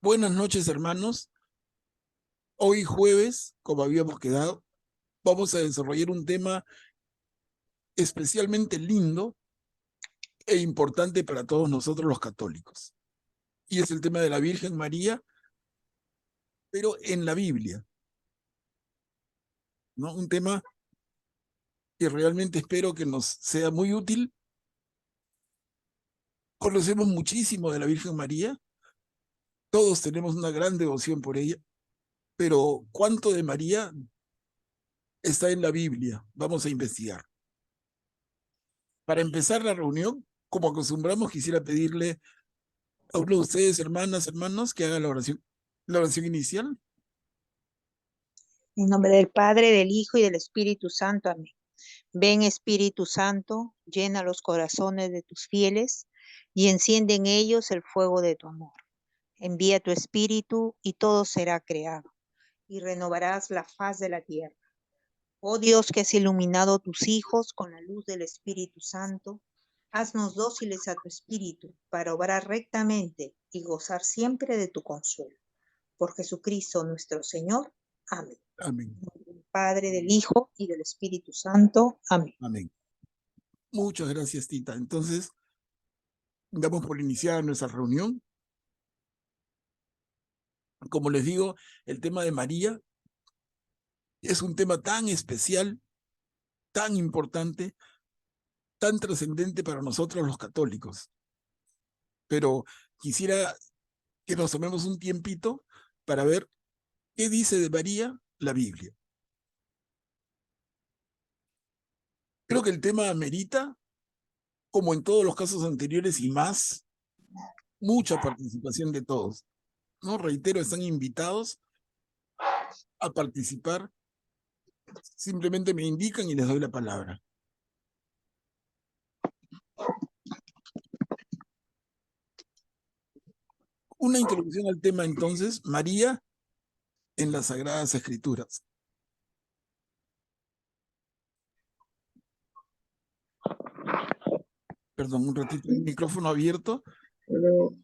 Buenas noches, hermanos. Hoy jueves, como habíamos quedado, vamos a desarrollar un tema especialmente lindo e importante para todos nosotros los católicos. Y es el tema de la Virgen María, pero en la Biblia, ¿no? Un tema que realmente espero que nos sea muy útil. Conocemos muchísimo de la Virgen María, todos tenemos una gran devoción por ella, pero ¿cuánto de María está en la Biblia? Vamos a investigar. Para empezar la reunión, como acostumbramos, quisiera pedirle a uno de ustedes, hermanas, hermanos, que haga la oración inicial. En nombre del Padre, del Hijo y del Espíritu Santo. Amén. Ven, Espíritu Santo, llena los corazones de tus fieles y enciende en ellos el fuego de tu amor. Envía tu Espíritu y todo será creado y renovarás la faz de la tierra. Oh Dios, que has iluminado a tus hijos con la luz del Espíritu Santo, haznos dóciles a tu Espíritu para obrar rectamente y gozar siempre de tu consuelo. Por Jesucristo nuestro Señor. Amén. Amén. Del Padre, del Hijo y del Espíritu Santo. Amén. Amén. Muchas gracias, Tita. Entonces, damos por iniciada nuestra reunión. Como les digo, el tema de María es un tema tan especial, tan importante, tan trascendente para nosotros los católicos. Pero quisiera que nos tomemos un tiempito para ver qué dice de María la Biblia. Creo que el tema amerita, como en todos los casos anteriores y más, mucha participación de todos. No, reitero, están invitados a participar. Simplemente me indican y les doy la palabra. Una introducción al tema entonces, María en las Sagradas Escrituras. Perdón, un ratito, el micrófono abierto. Pero,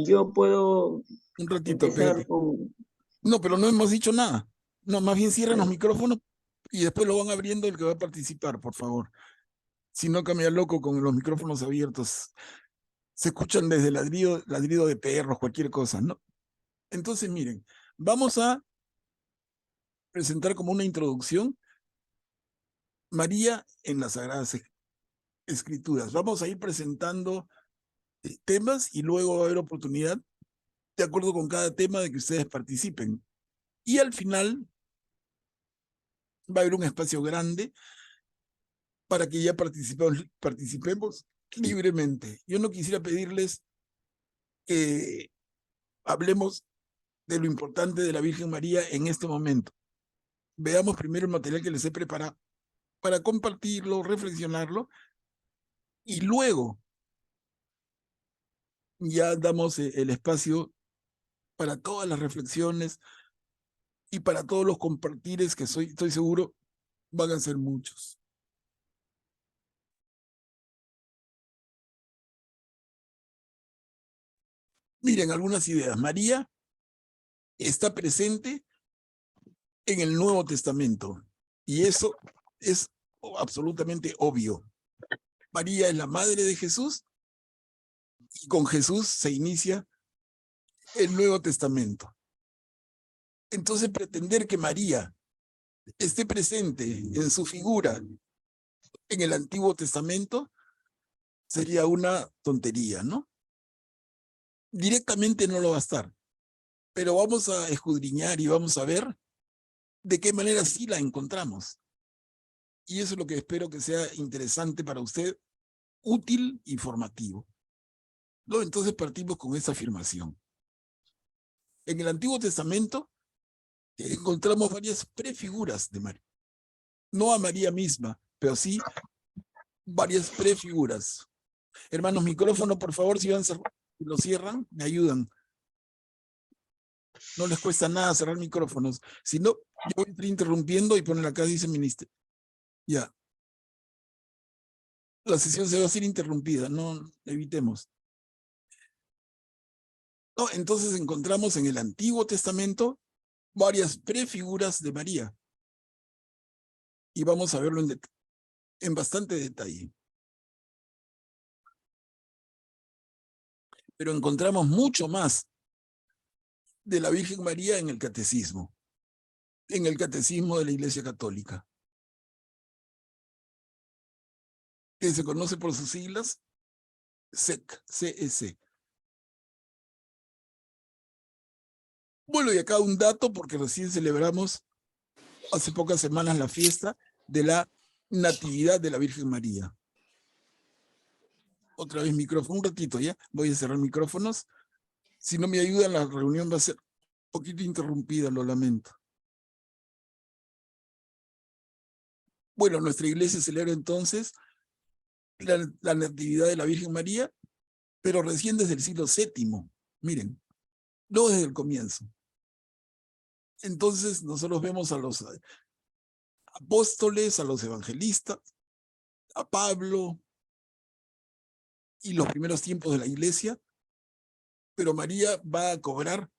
yo puedo Un ratito, empezar espérate. con... No, pero no hemos dicho nada. No, más bien cierran los micrófonos y después lo van abriendo el que va a participar, por favor. Si no, cambia loco con los micrófonos abiertos. Se escuchan desde ladrido de perros, cualquier cosa, ¿no? Entonces, miren, vamos a presentar como una introducción María en las Sagradas Escrituras. Vamos a ir presentando temas y luego va a haber oportunidad, de acuerdo con cada tema, de que ustedes participen. Y al final va a haber un espacio grande para que ya participemos libremente. Yo no quisiera pedirles que hablemos de lo importante de la Virgen María en este momento. Veamos primero el material que les he preparado para compartirlo, reflexionarlo, y luego ya damos el espacio para todas las reflexiones y para todos los compartires que estoy seguro van a ser muchos. Miren, algunas ideas. María está presente en el Nuevo Testamento y eso es absolutamente obvio. María es la madre de Jesús y con Jesús se inicia el Nuevo Testamento. Entonces, pretender que María esté presente en su figura en el Antiguo Testamento sería una tontería, ¿no? Directamente no lo va a estar, pero vamos a escudriñar y vamos a ver de qué manera sí la encontramos. Y eso es lo que espero que sea interesante para usted, útil y formativo. ¿No? Entonces partimos con esa afirmación. En el Antiguo Testamento encontramos varias prefiguras de María. No a María misma, pero sí varias prefiguras. Hermanos, micrófono, por favor, si lo cierran, me ayudan. No les cuesta nada cerrar micrófonos. Si no, yo voy a estar interrumpiendo y ponen acá, dice ministerio. Ya. La sesión se va a ser interrumpida, no evitemos. No, entonces encontramos en el Antiguo Testamento varias prefiguras de María. Y vamos a verlo en bastante detalle. Pero encontramos mucho más de la Virgen María en el Catecismo de la Iglesia Católica, que se conoce por sus siglas CEC, CEC. Bueno, y acá un dato, porque recién celebramos hace pocas semanas la fiesta de la Natividad de la Virgen María. Otra vez micrófono, un ratito ya, voy a cerrar micrófonos. Si no me ayudan, la reunión va a ser un poquito interrumpida, lo lamento. Bueno, nuestra iglesia celebra entonces la Natividad de la Virgen María, pero recién desde el siglo VII, miren, no desde el comienzo. Entonces nosotros vemos a los apóstoles, a los evangelistas, a Pablo y los primeros tiempos de la iglesia, pero María va a cobrar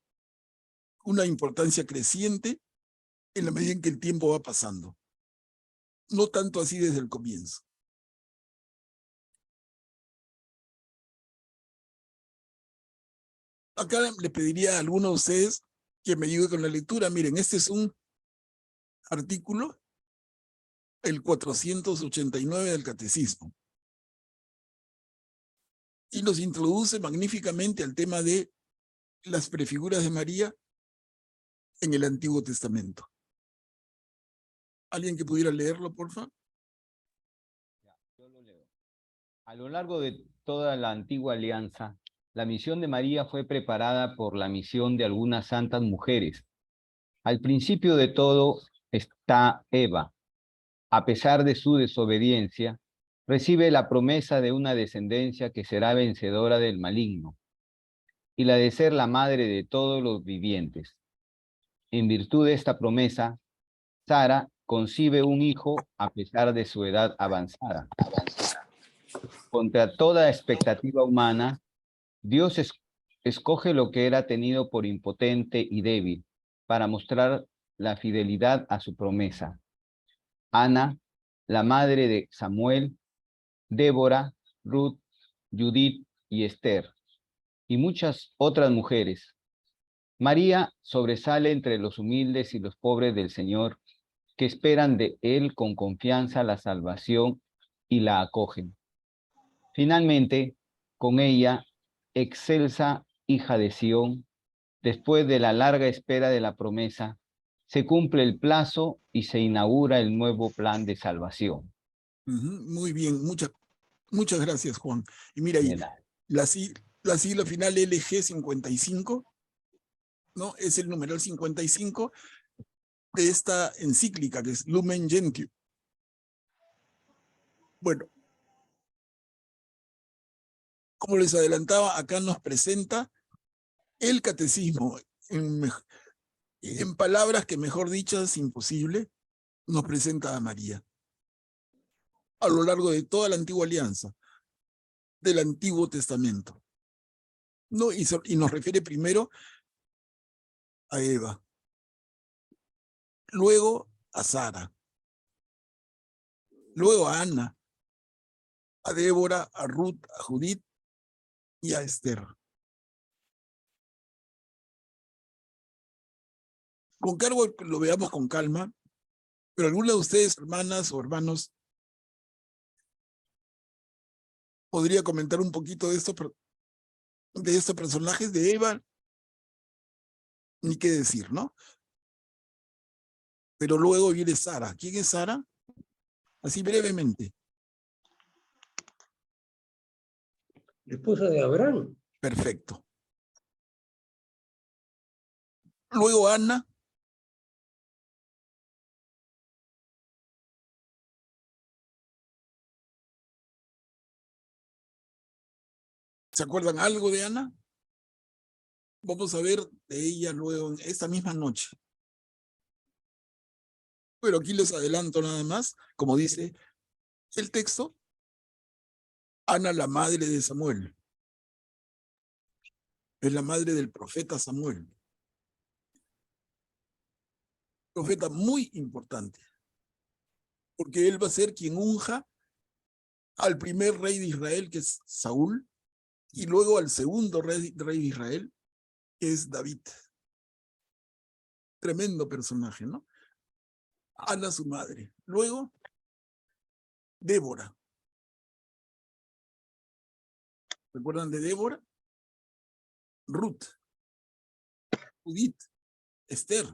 una importancia creciente en la medida en que el tiempo va pasando. No tanto así desde el comienzo. Acá le pediría a alguno de ustedes que me ayude con la lectura. Miren, este es un artículo, el 489 del Catecismo. Y nos introduce magníficamente al tema de las prefiguras de María en el Antiguo Testamento. ¿Alguien que pudiera leerlo, por favor? Yo lo leo. A lo largo de toda la antigua alianza, la misión de María fue preparada por la misión de algunas santas mujeres. Al principio de todo está Eva. A pesar de su desobediencia, recibe la promesa de una descendencia que será vencedora del maligno, y la de ser la madre de todos los vivientes. En virtud de esta promesa, Sara concibe un hijo a pesar de su edad avanzada. Contra toda expectativa humana, Dios escoge lo que era tenido por impotente y débil para mostrar la fidelidad a su promesa. Ana, la madre de Samuel, Débora, Ruth, Judith y Esther, y muchas otras mujeres. María sobresale entre los humildes y los pobres del Señor, que esperan de Él con confianza la salvación y la acogen. Finalmente, con ella, excelsa hija de Sión, después de la larga espera de la promesa, se cumple el plazo y se inaugura el nuevo plan de salvación. Muy bien, muchas gracias, Juan. Y mira ahí, la sigla final LG55, ¿no? Es el numeral 55 de esta encíclica, que es Lumen Gentium. Bueno, como les adelantaba, acá nos presenta el catecismo, en palabras que mejor dichas, imposible, nos presenta a María. A lo largo de toda la antigua alianza, del Antiguo Testamento. ¿No? Y nos refiere primero a Eva, luego a Sara, luego a Ana, a Débora, a Ruth, a Judith y a Esther. Con cargo lo veamos con calma, pero alguna de ustedes, hermanas o hermanos, podría comentar un poquito de estos personajes de Eva, ni qué decir, ¿no? Pero luego viene Sara. ¿Quién es Sara? Así brevemente. La esposa de Abraham. Perfecto. Luego Ana. ¿Se acuerdan algo de Ana? Vamos a ver de ella luego en esta misma noche. Pero aquí les adelanto nada más, como dice el texto, Ana, la madre de Samuel. es la madre del profeta Samuel. Profeta muy importante, porque él va a ser quien unja al primer rey de Israel, que es Saúl, y luego al segundo rey de Israel, que es David. Tremendo personaje, ¿no? Ana, su madre. Luego, Débora. ¿Recuerdan de Débora? Ruth, Judith, Esther.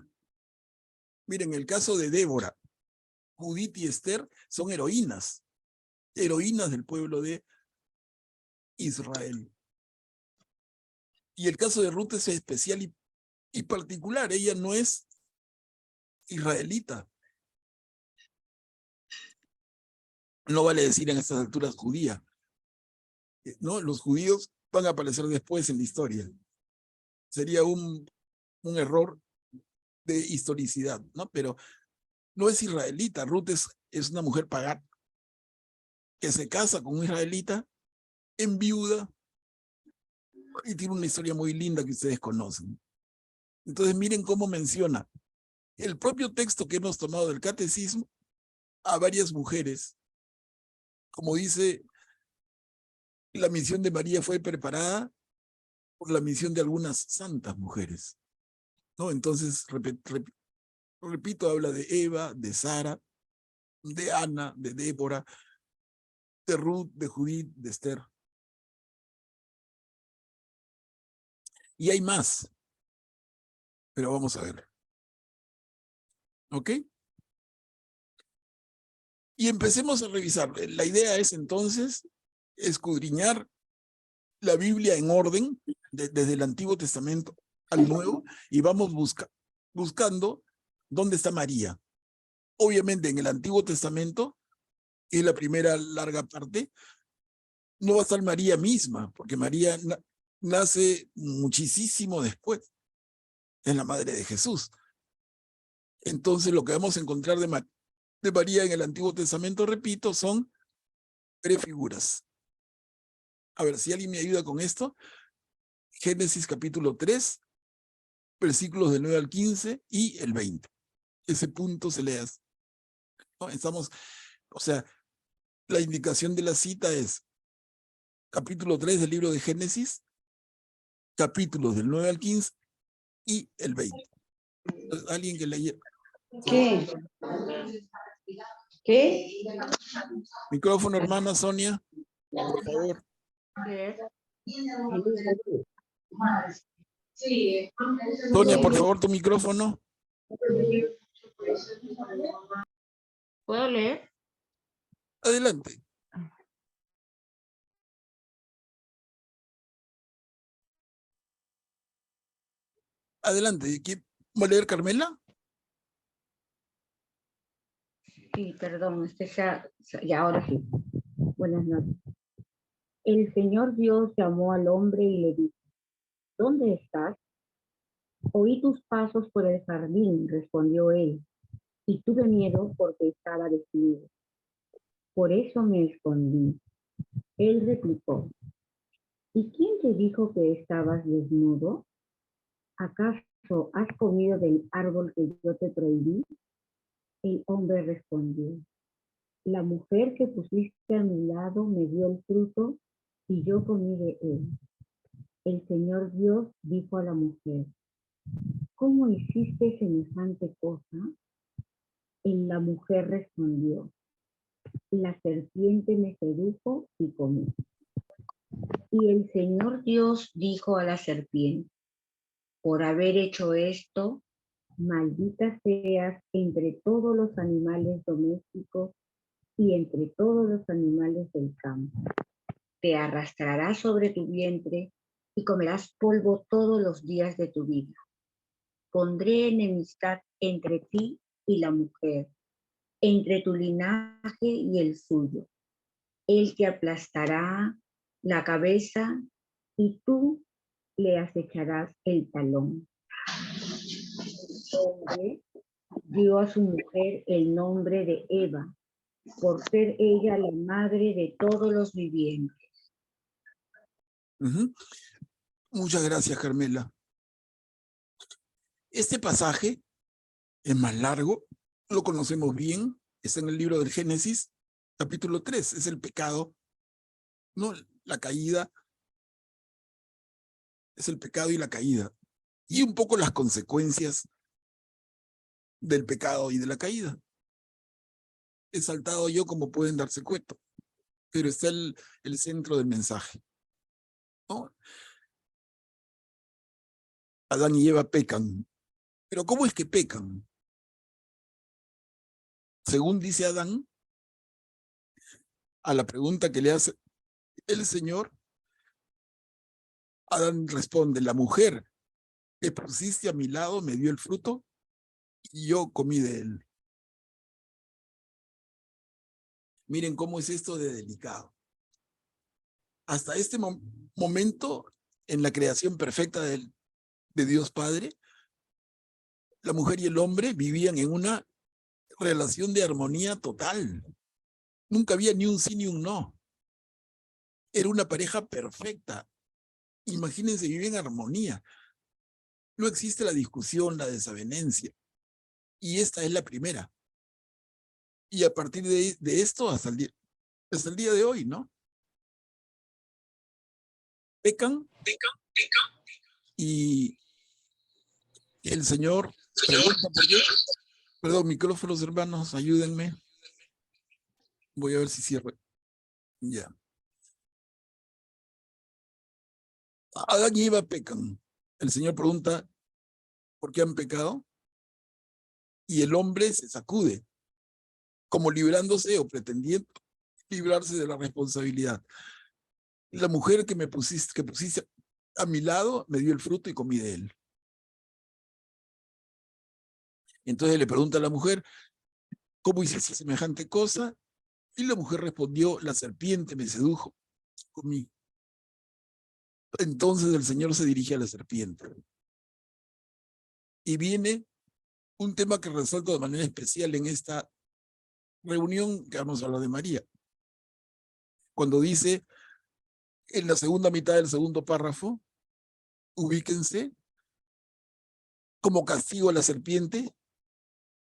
Miren, el caso de Débora, Judith y Esther son heroínas del pueblo de Israel. Y el caso de Ruth es especial y particular. Ella no es israelita. No vale decir en estas alturas judía, ¿no? Los judíos van a aparecer después en la historia. Sería un error de historicidad, ¿no? Pero no es israelita. Ruth es una mujer pagana que se casa con un israelita, enviuda, y tiene una historia muy linda que ustedes conocen. Entonces miren cómo menciona el propio texto que hemos tomado del catecismo a varias mujeres. Como dice, la misión de María fue preparada por la misión de algunas santas mujeres, ¿no? Entonces, repito, habla de Eva, de Sara, de Ana, de Débora, de Ruth, de Judith, de Esther. Y hay más, pero vamos a ver. ¿Ok? Y empecemos a revisar. La idea es entonces escudriñar la Biblia en orden, desde el Antiguo Testamento al Nuevo, y vamos buscando dónde está María. Obviamente en el Antiguo Testamento, que es la primera larga parte, no va a estar María misma, porque María nace muchísimo después. Es la madre de Jesús. Entonces lo que vamos a encontrar de María en el Antiguo Testamento, repito, son prefiguras. A ver, si alguien me ayuda con esto. Génesis capítulo 3, versículos del 9 al 15 y el 20. Ese punto se lea. ¿No? Estamos, o sea, la indicación de la cita es capítulo 3 del libro de Génesis, capítulos del 9 al 15 y el 20. Entonces, alguien que lea. ¿Qué? ¿Qué? Micrófono, hermana Sonia, por favor. Sonia, por favor, tu micrófono. ¿Puedo leer? Adelante. Adelante. ¿Va a leer Carmela? Sí, perdón, ya ahora sí. Buenas noches. El Señor Dios llamó al hombre y le dijo, ¿dónde estás? Oí tus pasos por el jardín, respondió él, y tuve miedo porque estaba desnudo. Por eso me escondí. Él replicó, ¿y quién te dijo que estabas desnudo? ¿Acaso has comido del árbol que yo te prohibí? El hombre respondió, la mujer que pusiste a mi lado me dio el fruto y yo comí de él. El Señor Dios dijo a la mujer, ¿cómo hiciste semejante cosa? La mujer respondió, la serpiente me sedujo y comí. Y el Señor Dios dijo a la serpiente, por haber hecho esto, maldita seas entre todos los animales domésticos y entre todos los animales del campo. Te arrastrarás sobre tu vientre y comerás polvo todos los días de tu vida. Pondré enemistad entre ti y la mujer, entre tu linaje y el suyo. Él te aplastará la cabeza y tú le acecharás el talón. El hombre dio a su mujer el nombre de Eva, por ser ella la madre de todos los vivientes. Muchas gracias, Carmela. Este pasaje es más largo, lo conocemos bien, está en el libro del Génesis, capítulo 3, es el pecado, ¿no? La caída, es el pecado y la caída, y un poco las consecuencias del pecado y de la caída. He saltado yo, como pueden darse cuenta, pero está el centro del mensaje, ¿no? Adán y Eva pecan. Pero ¿cómo es que pecan? Según dice Adán, a la pregunta que le hace el Señor, Adán responde: la mujer que pusiste a mi lado me dio el fruto y yo comí de él. Miren cómo es esto de delicado. Hasta este momento, en la creación perfecta de Dios Padre, la mujer y el hombre vivían en una relación de armonía total. Nunca había ni un sí ni un no. Era una pareja perfecta. Imagínense, vivir en armonía. No existe la discusión, la desavenencia. Y esta es la primera. Y a partir de esto hasta el día de hoy, ¿no? Pecan. Y el Señor pregunta por qué. Perdón, micrófonos, hermanos, ayúdenme. Voy a ver si cierro. Ya. Adán y Eva pecan. El Señor pregunta por qué han pecado. Y el hombre se sacude, como librándose o pretendiendo librarse de la responsabilidad. La mujer que pusiste a mi lado me dio el fruto y comí de él. Entonces le pregunta a la mujer: ¿cómo hiciste semejante cosa? Y la mujer respondió: la serpiente me sedujo, comí. Entonces el Señor se dirige a la serpiente. Y viene un tema que resalto de manera especial en esta reunión que vamos a hablar de María. Cuando dice, en la segunda mitad del segundo párrafo, ubíquense, como castigo a la serpiente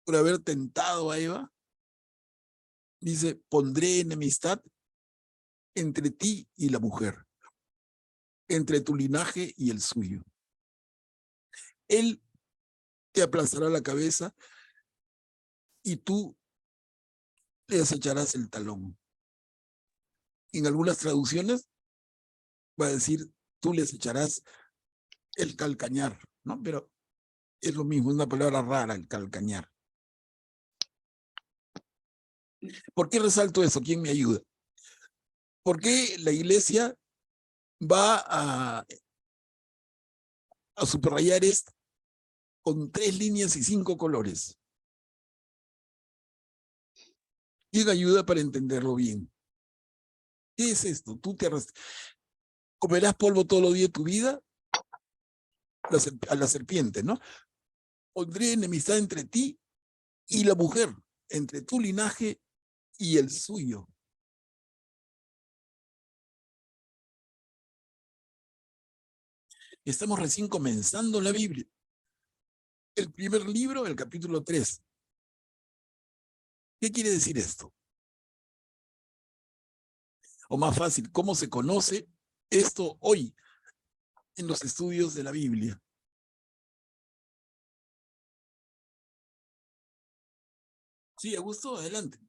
por haber tentado a Eva, dice: pondré enemistad entre ti y la mujer, entre tu linaje y el suyo. Él te aplastará la cabeza y tú le desecharás el talón. En algunas traducciones va a decir: tú le desecharás el calcañar, ¿no? Pero es lo mismo, es una palabra rara, el calcañar. ¿Por qué resalto eso? ¿Quién me ayuda? ¿Por qué la iglesia va a subrayar esto con 3 líneas y 5 colores? ¿Quién ayuda para entenderlo bien? ¿Qué es esto? Tú comerás polvo todos los días de tu vida, a la serpiente, ¿no? Pondré enemistad entre ti y la mujer, entre tu linaje y el suyo. Estamos recién comenzando la Biblia. El primer libro, el capítulo 3. ¿Qué quiere decir esto? O más fácil, ¿cómo se conoce esto hoy en los estudios de la Biblia? Sí, Augusto, adelante.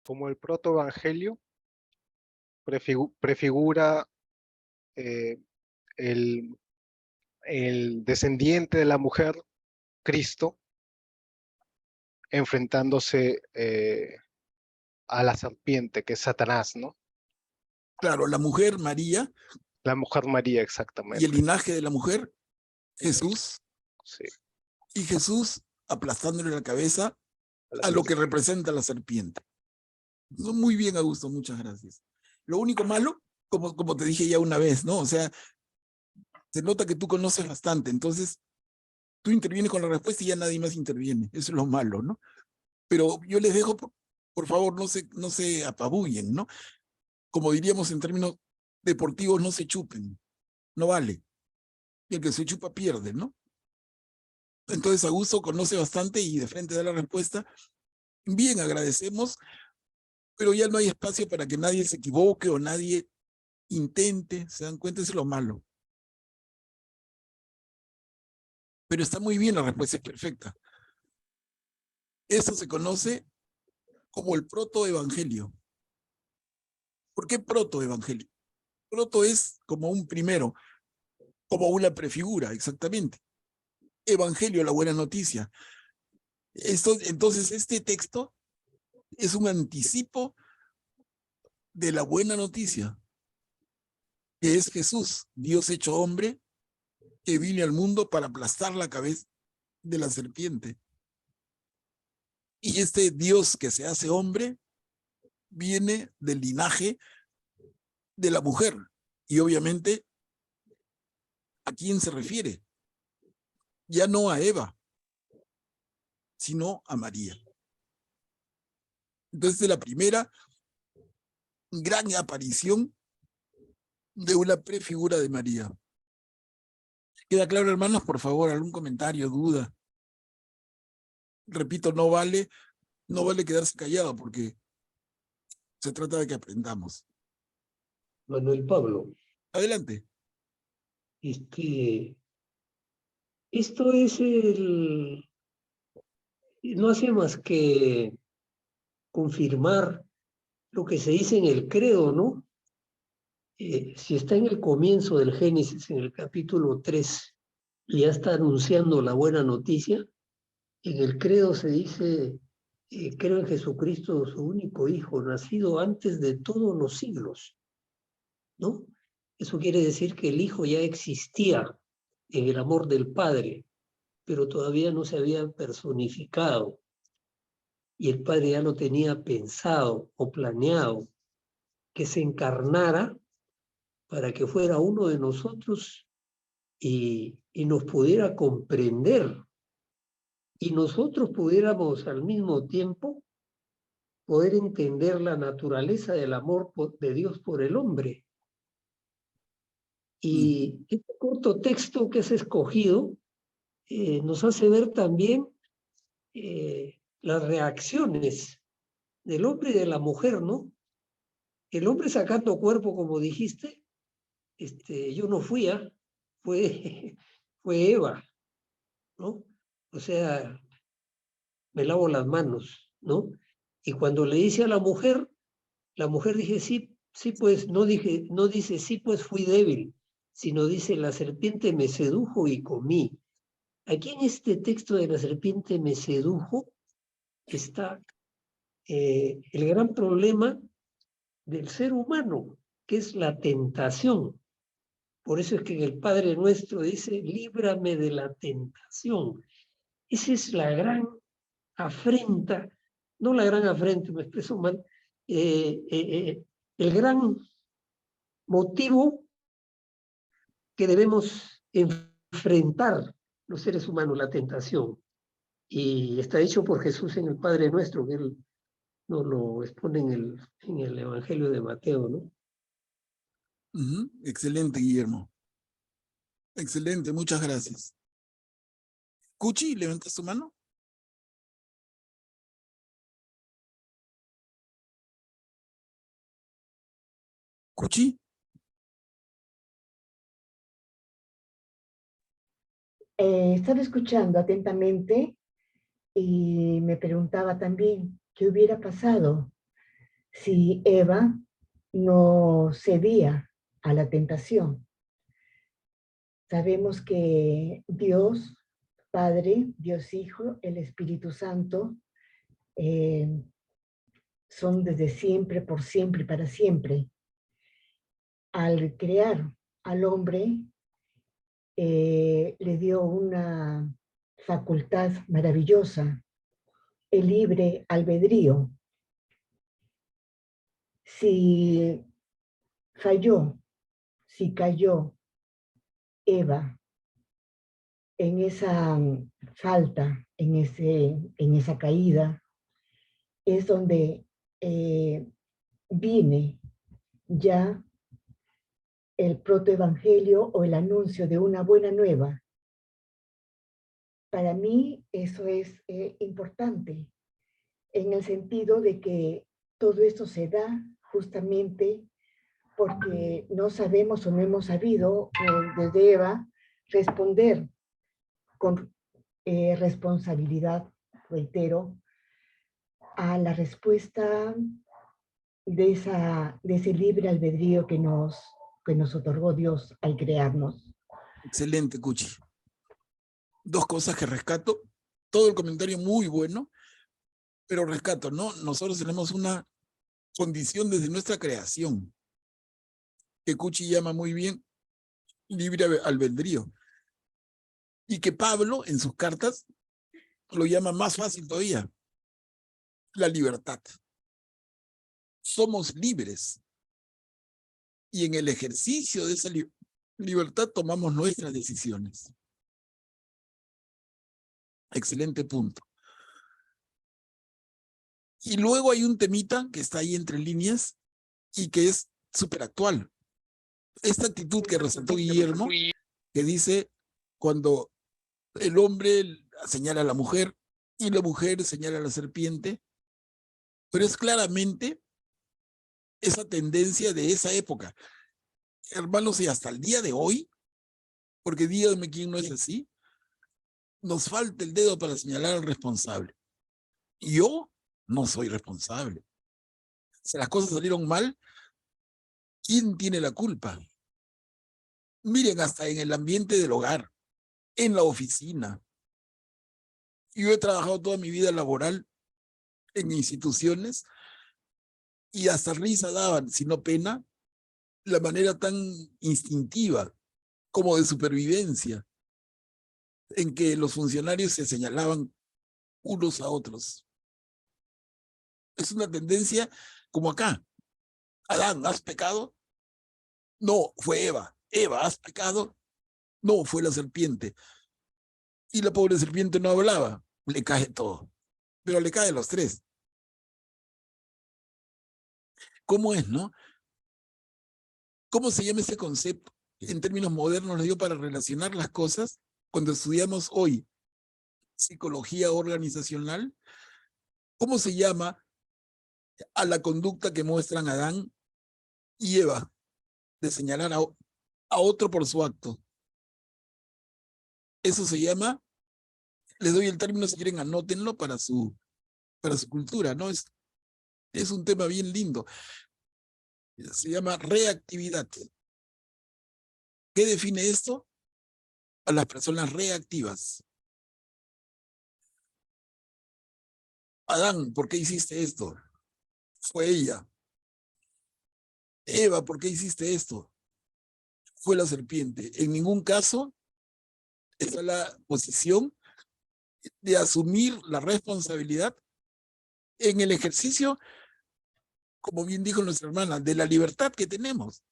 Como el protoevangelio prefigura el descendiente de la mujer, Cristo, enfrentándose a la serpiente, que es Satanás, ¿no? Claro, la mujer María. La mujer María, Y exactamente. el linaje de la mujer, Jesús. Sí. Y Jesús aplastándole la cabeza a lo que representa la serpiente. Muy bien, Augusto, muchas gracias. Lo único malo, como te dije ya una vez, ¿no? O sea, se nota que tú conoces bastante, entonces tú intervienes con la respuesta y ya nadie más interviene. Eso es lo malo, ¿no? Pero yo les dejo, por favor, no se apabullen, ¿no? Como diríamos en términos deportivos, no se chupen. no vale. Y el que se chupa pierde, ¿no? Entonces Augusto conoce bastante y de frente da la respuesta. Bien, agradecemos, pero ya no hay espacio para que nadie se equivoque o nadie intente, se dan cuenta, eso es lo malo. Pero está muy bien, la respuesta es perfecta. Eso se conoce como el protoevangelio. ¿Por qué protoevangelio? Proto es como un primero, como una prefigura, exactamente. Evangelio, la buena noticia. Entonces, este texto es un anticipo de la buena noticia, que es Jesús, Dios hecho hombre, que vine al mundo para aplastar la cabeza de la serpiente. Y este Dios que se hace hombre viene del linaje de la mujer. Y obviamente, ¿a quién se refiere? Ya no a Eva, sino a María. Entonces, es la primera gran aparición de una prefigura de María. ¿Queda claro, hermanos? Por favor, algún comentario, duda. Repito, no vale quedarse callado porque se trata de que aprendamos. Manuel Pablo, Adelante. esto es no hace más que confirmar lo que se dice en el credo, ¿no? Si está en el comienzo del Génesis, en el capítulo 3, y ya está anunciando la buena noticia, en el credo se dice, creo en Jesucristo, su único Hijo, nacido antes de todos los siglos, ¿no? Eso quiere decir que el Hijo ya existía en el amor del Padre, pero todavía no se había personificado. Y el Padre ya lo tenía pensado o planeado, que se encarnara para que fuera uno de nosotros y nos pudiera comprender. Y nosotros pudiéramos al mismo tiempo poder entender la naturaleza del amor de Dios por el hombre. Y este corto texto que es escogido nos hace ver también las reacciones del hombre y de la mujer, ¿no? El hombre sacando cuerpo, como dijiste, yo no fui, fue Eva, ¿no? O sea, me lavo las manos, ¿no? Y cuando le dice a la mujer dice, sí, sí, pues, no dice, sí, pues fui débil, sino dice, la serpiente me sedujo y comí. Aquí en este texto de la serpiente me sedujo está el gran problema del ser humano, que es la tentación. Por eso es que en el Padre Nuestro dice, líbrame de la tentación. Esa es la gran afrenta, no la gran afrenta, me expreso mal, el gran motivo que debemos enfrentar los seres humanos, la tentación. Y está dicho por Jesús en el Padre Nuestro, que Él nos lo expone en el Evangelio de Mateo, ¿no? Excelente, Guillermo. Excelente, muchas gracias. Cuchi, ¿levantas tu mano? Cuchi. Estaba escuchando atentamente y me preguntaba también qué hubiera pasado si Eva no cedía a la tentación. Sabemos que Dios Padre, Dios Hijo, el Espíritu Santo son desde siempre, por siempre y para siempre. Al crear al hombre, le dio una facultad maravillosa, el libre albedrío. Si falló, si cayó Eva en esa falta, en esa caída, es donde viene ya el protoevangelio o el anuncio de una buena nueva. Para mí eso es importante, en el sentido de que todo esto se da justamente porque no sabemos o no hemos sabido desde Eva responder con responsabilidad, reitero, a la respuesta de ese libre albedrío que nos otorgó Dios al crearnos. Excelente, Cuchi. Dos cosas que rescato. Todo el comentario muy bueno, pero rescato, ¿no? Nosotros tenemos una condición desde nuestra creación, que Cuchi llama muy bien libre albedrío, y que Pablo en sus cartas lo llama más fácil todavía, la libertad. Somos libres, y en el ejercicio de esa libertad tomamos nuestras decisiones. Excelente punto. Y luego hay un temita que está ahí entre líneas y que es súper actual. Esta actitud que resaltó Guillermo, que dice cuando el hombre señala a la mujer y la mujer señala a la serpiente, pero es claramente esa tendencia de esa época. Hermanos, y hasta el día de hoy, porque díganme quién no es así, nos falta el dedo para señalar al responsable. Yo no soy responsable. Si las cosas salieron mal, ¿quién tiene la culpa? Miren, hasta en el ambiente del hogar, en la oficina. Yo he trabajado toda mi vida laboral en instituciones y hasta risa daban, si no pena, la manera tan instintiva como de supervivencia en que los funcionarios se señalaban unos a otros. Es una tendencia como acá. Adán, ¿has pecado? No, fue Eva. Eva, ¿has pecado? No, fue la serpiente. Y la pobre serpiente no hablaba. Le cae todo. Pero le cae a los tres. ¿Cómo es, no? ¿Cómo se llama ese concepto? En términos modernos, lo digo para relacionar las cosas. Cuando estudiamos hoy psicología organizacional, ¿cómo se llama a la conducta que muestran Adán y Eva de señalar a otro por su acto? Eso se llama, les doy el término si quieren, anótenlo para su cultura, ¿no? Es un tema bien lindo. Se llama reactividad. ¿Qué define esto? A las personas reactivas. Adán, ¿por qué hiciste esto? Fue ella. Eva, ¿por qué hiciste esto? Fue la serpiente. En ningún caso está la posición de asumir la responsabilidad en el ejercicio, como bien dijo nuestra hermana, de la libertad que tenemos.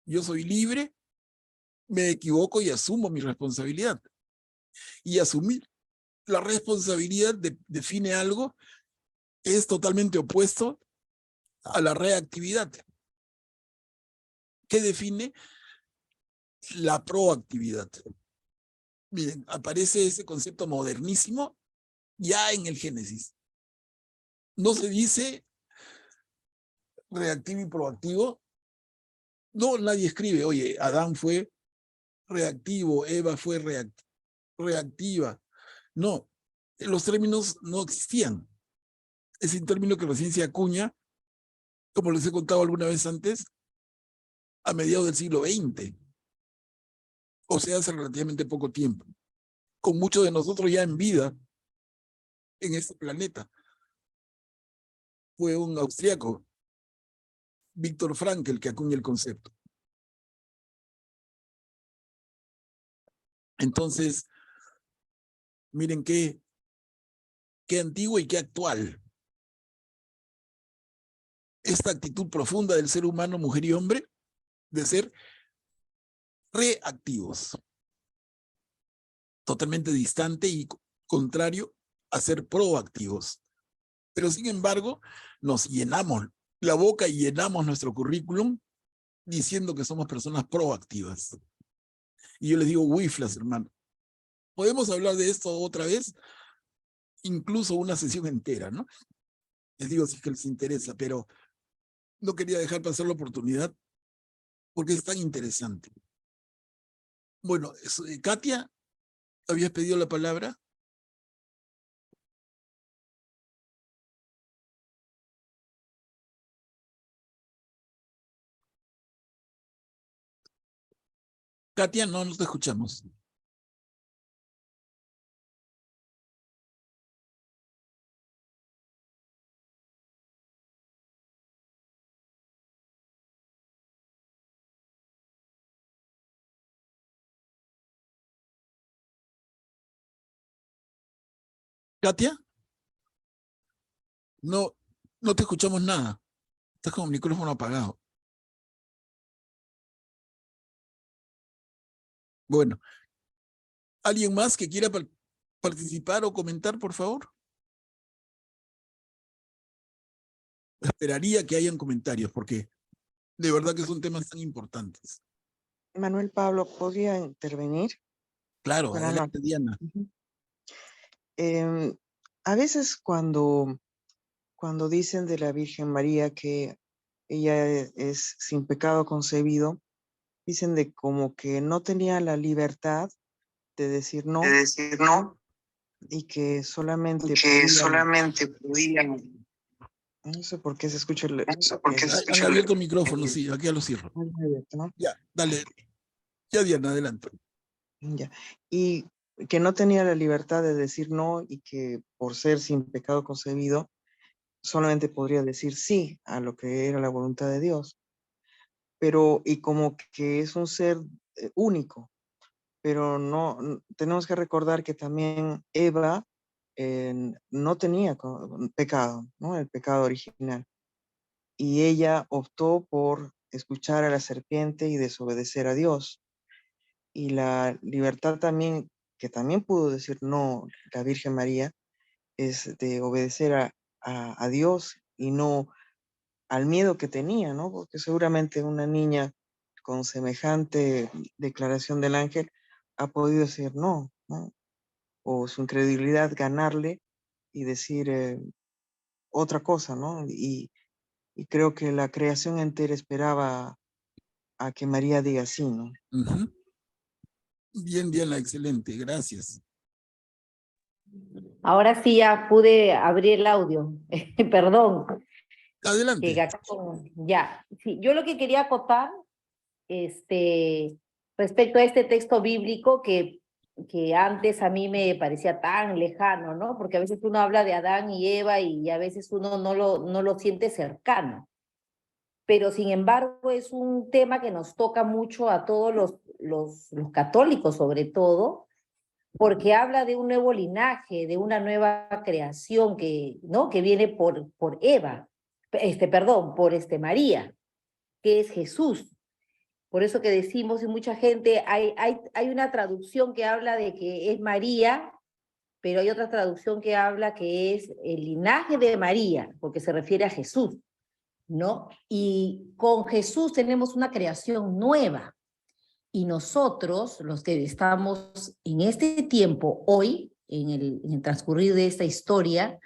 Yo soy libre, me equivoco y asumo mi responsabilidad. Y asumir la responsabilidad define algo que es totalmente opuesto a la reactividad. ¿Qué define? La proactividad. Miren, aparece ese concepto modernísimo ya en el Génesis. No se dice reactivo y proactivo. No, nadie escribe, oye, Adán fue reactivo, Eva fue reactiva. No, los términos no existían. Es un término que recién se acuña, como les he contado alguna vez antes, a mediados del siglo XX. O sea, hace relativamente poco tiempo. Con muchos de nosotros ya en vida en este planeta. Fue un austriaco, Viktor Frankl, el que acuña el concepto. Entonces, miren qué antiguo y qué actual. Esta actitud profunda del ser humano, mujer y hombre, de ser reactivos. Totalmente distante y contrario a ser proactivos. Pero sin embargo, nos llenamos la boca y llenamos nuestro currículum diciendo que somos personas proactivas. Y yo les digo, wiflas, hermano. Podemos hablar de esto otra vez, incluso una sesión entera, ¿no? Les digo si es que les interesa, pero no quería dejar pasar la oportunidad porque es tan interesante. Bueno, Katia, ¿habías pedido la palabra? Katia, no te escuchamos. Katia, no te escuchamos nada. Estás con el micrófono apagado. Bueno, ¿alguien más que quiera participar o comentar, por favor? Esperaría que hayan comentarios, porque de verdad que son temas tan importantes. Manuel Pablo, ¿podría intervenir? Claro, Buenas adelante, noches. Diana. A veces cuando dicen de la Virgen María que ella es sin pecado concebido, dicen de como que no tenía la libertad de decir no y que solamente podían. No sé por qué se escucha Han abierto el micrófono, sí, aquí ya lo cierro. ¿no? Ya, dale. Ya, Diana, adelante. Ya. Y que no tenía la libertad de decir no y que por ser sin pecado concebido solamente podría decir sí a lo que era la voluntad de Dios. Pero, y como que es un ser único, pero no, tenemos que recordar que también Eva no tenía pecado, ¿no? El pecado original. Y ella optó por escuchar a la serpiente y desobedecer a Dios. Y la libertad también, que también pudo decir no la Virgen María, es de obedecer a Dios y no al miedo que tenía, ¿no? Porque seguramente una niña con semejante declaración del ángel ha podido decir no, ¿no? O su incredulidad ganarle y decir otra cosa, ¿no? Y creo que la creación entera esperaba a que María diga sí, ¿no? Bien, Diana, excelente, gracias. Ahora sí ya pude abrir el audio. Perdón. Adelante. Ya. Sí, yo lo que quería acotar, respecto a este texto bíblico que antes a mí me parecía tan lejano, ¿no? Porque a veces uno habla de Adán y Eva y a veces uno no lo siente cercano. Pero sin embargo es un tema que nos toca mucho a todos los católicos sobre todo, porque habla de un nuevo linaje, de una nueva creación ¿no? que viene por Eva, por María, que es Jesús. Por eso que decimos, y mucha gente, hay una traducción que habla de que es María, pero hay otra traducción que habla que es el linaje de María, porque se refiere a Jesús, ¿no? Y con Jesús tenemos una creación nueva. Y nosotros, los que estamos en este tiempo, hoy, en el transcurrir de esta historia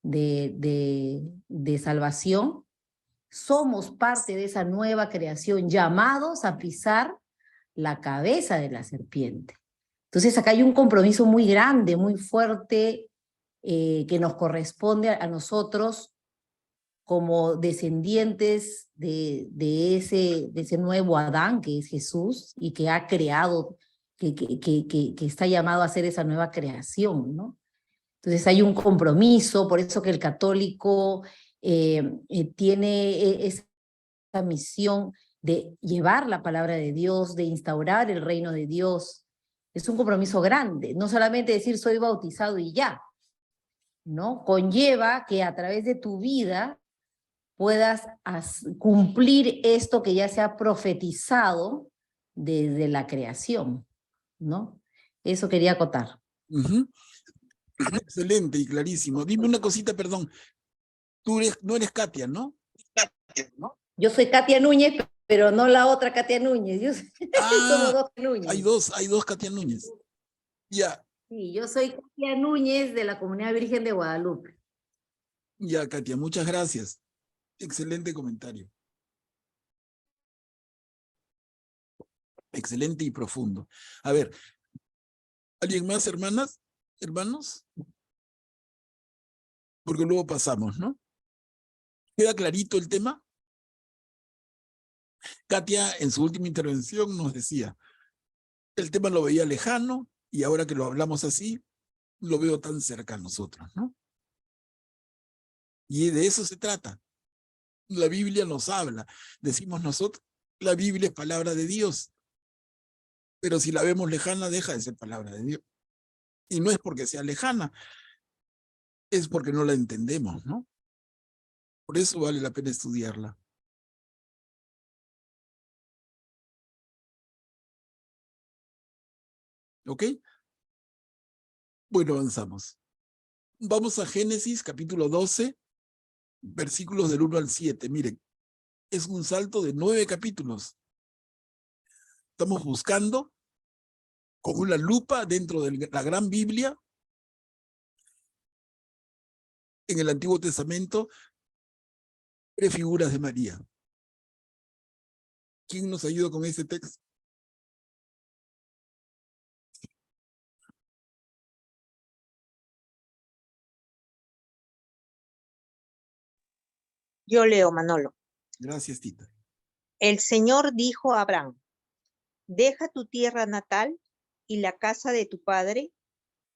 de salvación, somos parte de esa nueva creación, llamados a pisar la cabeza de la serpiente. Entonces acá hay un compromiso muy grande, muy fuerte, que nos corresponde a nosotros como descendientes de ese nuevo Adán que es Jesús y que ha creado, que está llamado a hacer esa nueva creación, ¿no? Entonces hay un compromiso, por eso que el católico tiene esa misión de llevar la palabra de Dios, de instaurar el reino de Dios. Es un compromiso grande, no solamente decir soy bautizado y ya, ¿no? Conlleva que a través de tu vida puedas cumplir esto que ya se ha profetizado desde la creación, ¿no? Eso quería acotar. Excelente y clarísimo. Dime una cosita, perdón. No eres Katia, ¿no? Yo soy Katia Núñez, pero no la otra Katia Núñez. Yo somos Ah, dos Núñez. hay dos Katia Núñez. Ya, Sí, yo soy Katia Núñez de la Comunidad Virgen de Guadalupe. ya, Katia, muchas gracias. Excelente comentario. Excelente y profundo. A ver, ¿alguien más, hermanas? ¿Hermanos? Porque luego pasamos, ¿no? ¿Queda clarito el tema? Katia, en su última intervención, nos decía, el tema lo veía lejano y ahora que lo hablamos así, lo veo tan cerca a nosotros, ¿no? Y de eso se trata. La Biblia nos habla. Decimos nosotros, la Biblia es palabra de Dios. Pero si la vemos lejana, deja de ser palabra de Dios. Y no es porque sea lejana, es porque no la entendemos, ¿no? Por eso vale la pena estudiarla. ¿Ok? Bueno, avanzamos. Vamos a Génesis, capítulo 12, versículos del 1 al 7. Miren, es un salto de 9 capítulos. Estamos buscando con una lupa dentro de la gran Biblia, en el Antiguo Testamento, 3 figuras de María. ¿Quién nos ayuda con ese texto? Yo leo, Manolo. Gracias, Tita. El Señor dijo a Abraham, deja tu tierra natal y la casa de tu padre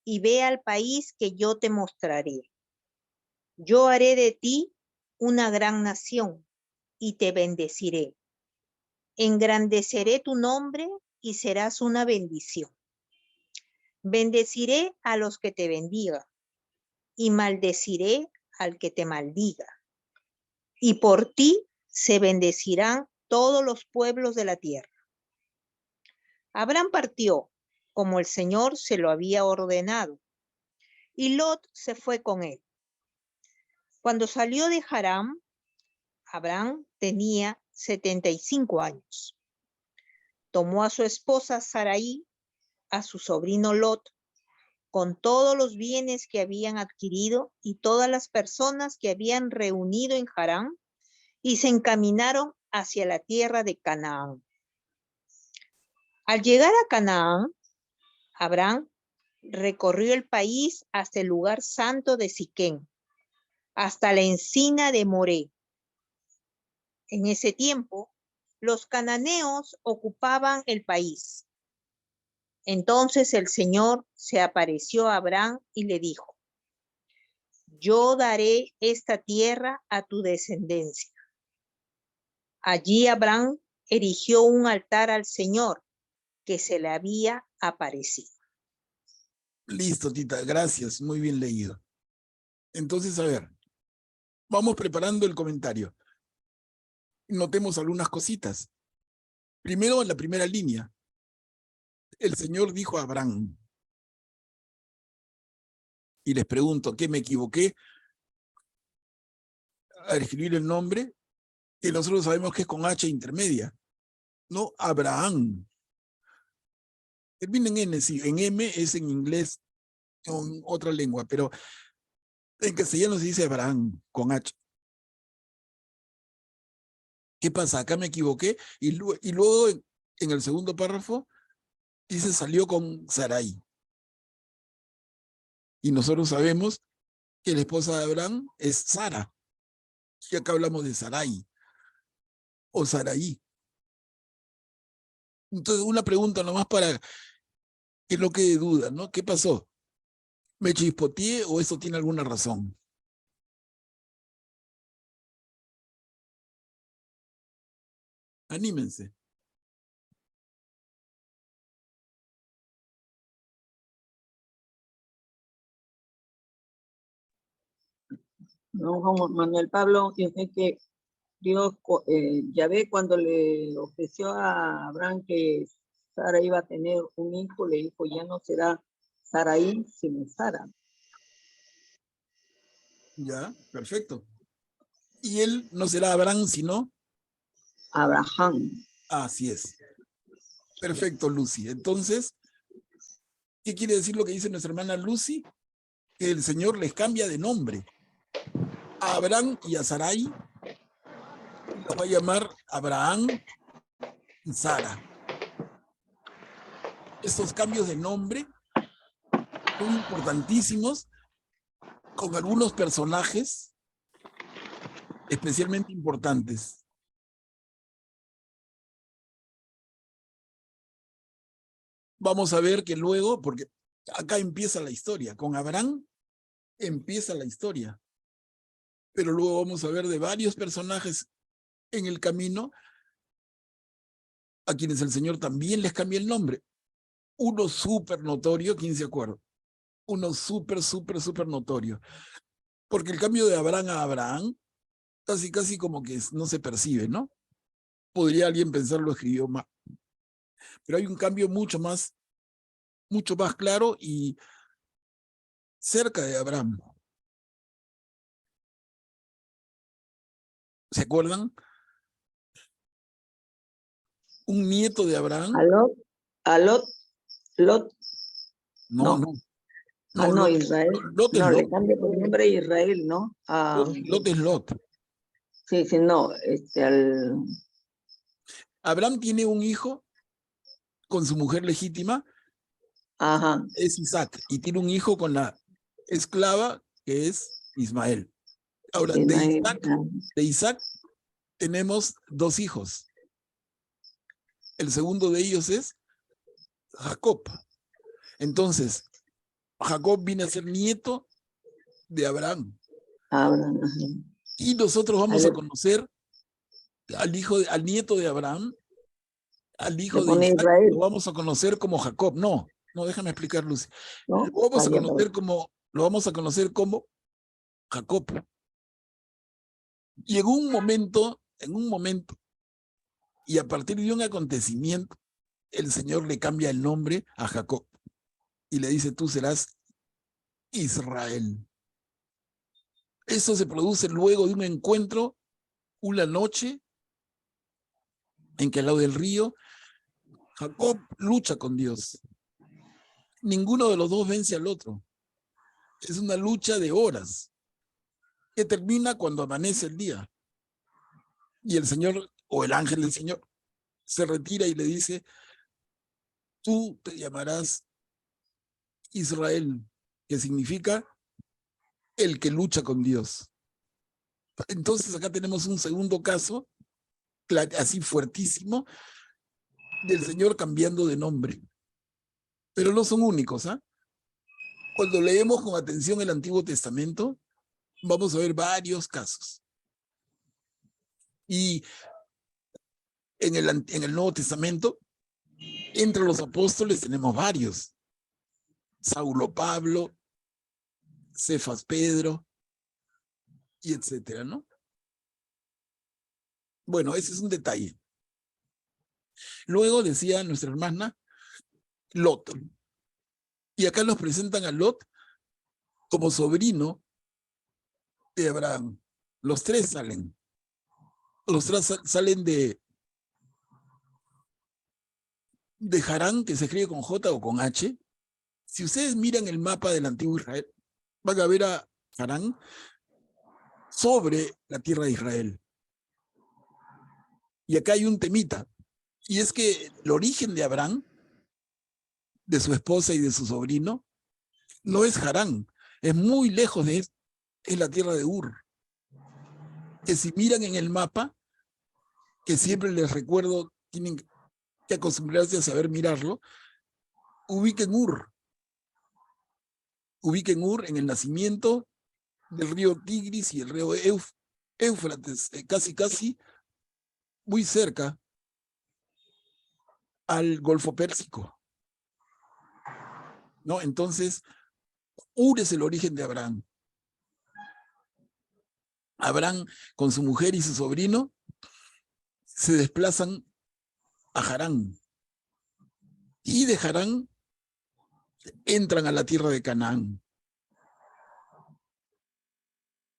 y ve al país que yo te mostraré. Yo haré de ti una gran nación y te bendeciré. Engrandeceré tu nombre y serás una bendición. Bendeciré a los que te bendigan y maldeciré al que te maldiga. Y por ti se bendecirán todos los pueblos de la tierra. Abraham partió, como el Señor se lo había ordenado, y Lot se fue con él. Cuando salió de Harán, Abraham tenía 75 años. Tomó a su esposa Sarai, a su sobrino Lot, con todos los bienes que habían adquirido y todas las personas que habían reunido en Harán, y se encaminaron hacia la tierra de Canaán. Al llegar a Canaán, Abraham recorrió el país hasta el lugar santo de Siquén, hasta la encina de Moré. En ese tiempo, los cananeos ocupaban el país. Entonces el Señor se apareció a Abraham y le dijo, yo daré esta tierra a tu descendencia. Allí Abraham erigió un altar al Señor que se le había aparecido. Listo, Tita, gracias, muy bien leído. Entonces, a ver, vamos preparando el comentario. Notemos algunas cositas. Primero, en la primera línea, el Señor dijo a Abraham, y les pregunto, ¿qué me equivoqué al escribir el nombre? Que nosotros sabemos que es con H intermedia, no Abraham. Termina en N, sí, en M es en inglés o en otra lengua, pero en castellano se dice Abraham, con H. ¿Qué pasa? Acá me equivoqué, y luego en el segundo párrafo dice salió con Sarai. Y nosotros sabemos que la esposa de Abraham es Sara. Y acá hablamos de Sarai o Sarai. Entonces, una pregunta nomás para que no quede duda, ¿no? ¿Qué pasó? ¿Me chispoteé o eso tiene alguna razón? Anímense. No, Juan Manuel Pablo, yo sé que Dios, Yahvé, cuando le ofreció a Abraham que Sara iba a tener un hijo, le dijo, ya no será Sarai, sino Sara. Ya, perfecto. Y él no será Abraham, sino Abraham. Así es. Perfecto, Lucy. Entonces, ¿qué quiere decir lo que dice nuestra hermana Lucy? Que el Señor les cambia de nombre. A Abraham y a Sarai los va a llamar Abraham y Sara. Estos cambios de nombre son importantísimos con algunos personajes especialmente importantes. Vamos a ver que luego, porque acá empieza la historia, con Abraham empieza la historia, pero luego vamos a ver de varios personajes en el camino a quienes el Señor también les cambia el nombre. Uno súper notorio, ¿quién se acuerda? Uno súper notorio. Porque el cambio de Abraham a Abraham casi como que no se percibe, ¿no? Podría alguien pensar lo escribió mal. Pero hay un cambio mucho más claro y cerca de Abraham. ¿Se acuerdan? Un nieto de Abraham. A Lot. No. No, Israel. Lot es No, Lot. le cambia por nombre a Israel, ¿no? Lot es Lot. Sí, no, Abraham tiene un hijo con su mujer legítima, ajá. es Isaac, y tiene un hijo con la esclava que es Ismael. Ahora, de Isaac tenemos 2 hijos. El segundo de ellos es Jacob. Entonces, Jacob viene a ser nieto de Abraham. Abraham, ajá. Y nosotros vamos a conocer al nieto de Abraham, al hijo de Isaac, Israel. lo vamos a conocer como Jacob. No, déjame explicar, Lucy. ¿No? Lo vamos a conocer como Jacob. Y en un momento, y a partir de un acontecimiento, el Señor le cambia el nombre a Jacob y le dice, tú serás Israel. Eso se produce luego de un encuentro, una noche, en que al lado del río, Jacob lucha con Dios. Ninguno de los dos vence al otro. Es una lucha de horas que termina cuando amanece el día. Y el Señor, o el ángel del Señor, se retira y le dice, tú te llamarás Israel, que significa el que lucha con Dios. Entonces acá tenemos un segundo caso, así fuertísimo, del Señor cambiando de nombre. Pero no son únicos, ¿ah? Cuando leemos con atención el Antiguo Testamento, vamos a ver varios casos. Y en el Nuevo Testamento, entre los apóstoles tenemos varios. Saulo Pablo, Cefas Pedro, y etcétera, ¿no? Bueno, ese es un detalle. Luego decía nuestra hermana Lot. Y acá nos presentan a Lot como sobrino de Abraham. Los 3 salen. Los 3 salen de Harán, que se escribe con J o con H. Si ustedes miran el mapa del antiguo Israel, van a ver a Harán sobre la tierra de Israel. Y acá hay un temita. Y es que el origen de Abraham, de su esposa y de su sobrino, no es Harán. Es muy lejos de eso. Es la tierra de Ur. Que si miran en el mapa, que siempre les recuerdo, tienen que acostumbrarse a saber mirarlo, ubiquen Ur. Ubiquen Ur en el nacimiento del río Tigris y el río Éufrates, casi muy cerca al Golfo Pérsico, ¿no? Entonces, Ur es el origen de Abraham. Abraham, con su mujer y su sobrino, se desplazan a Harán. Y de Harán entran a la tierra de Canaán.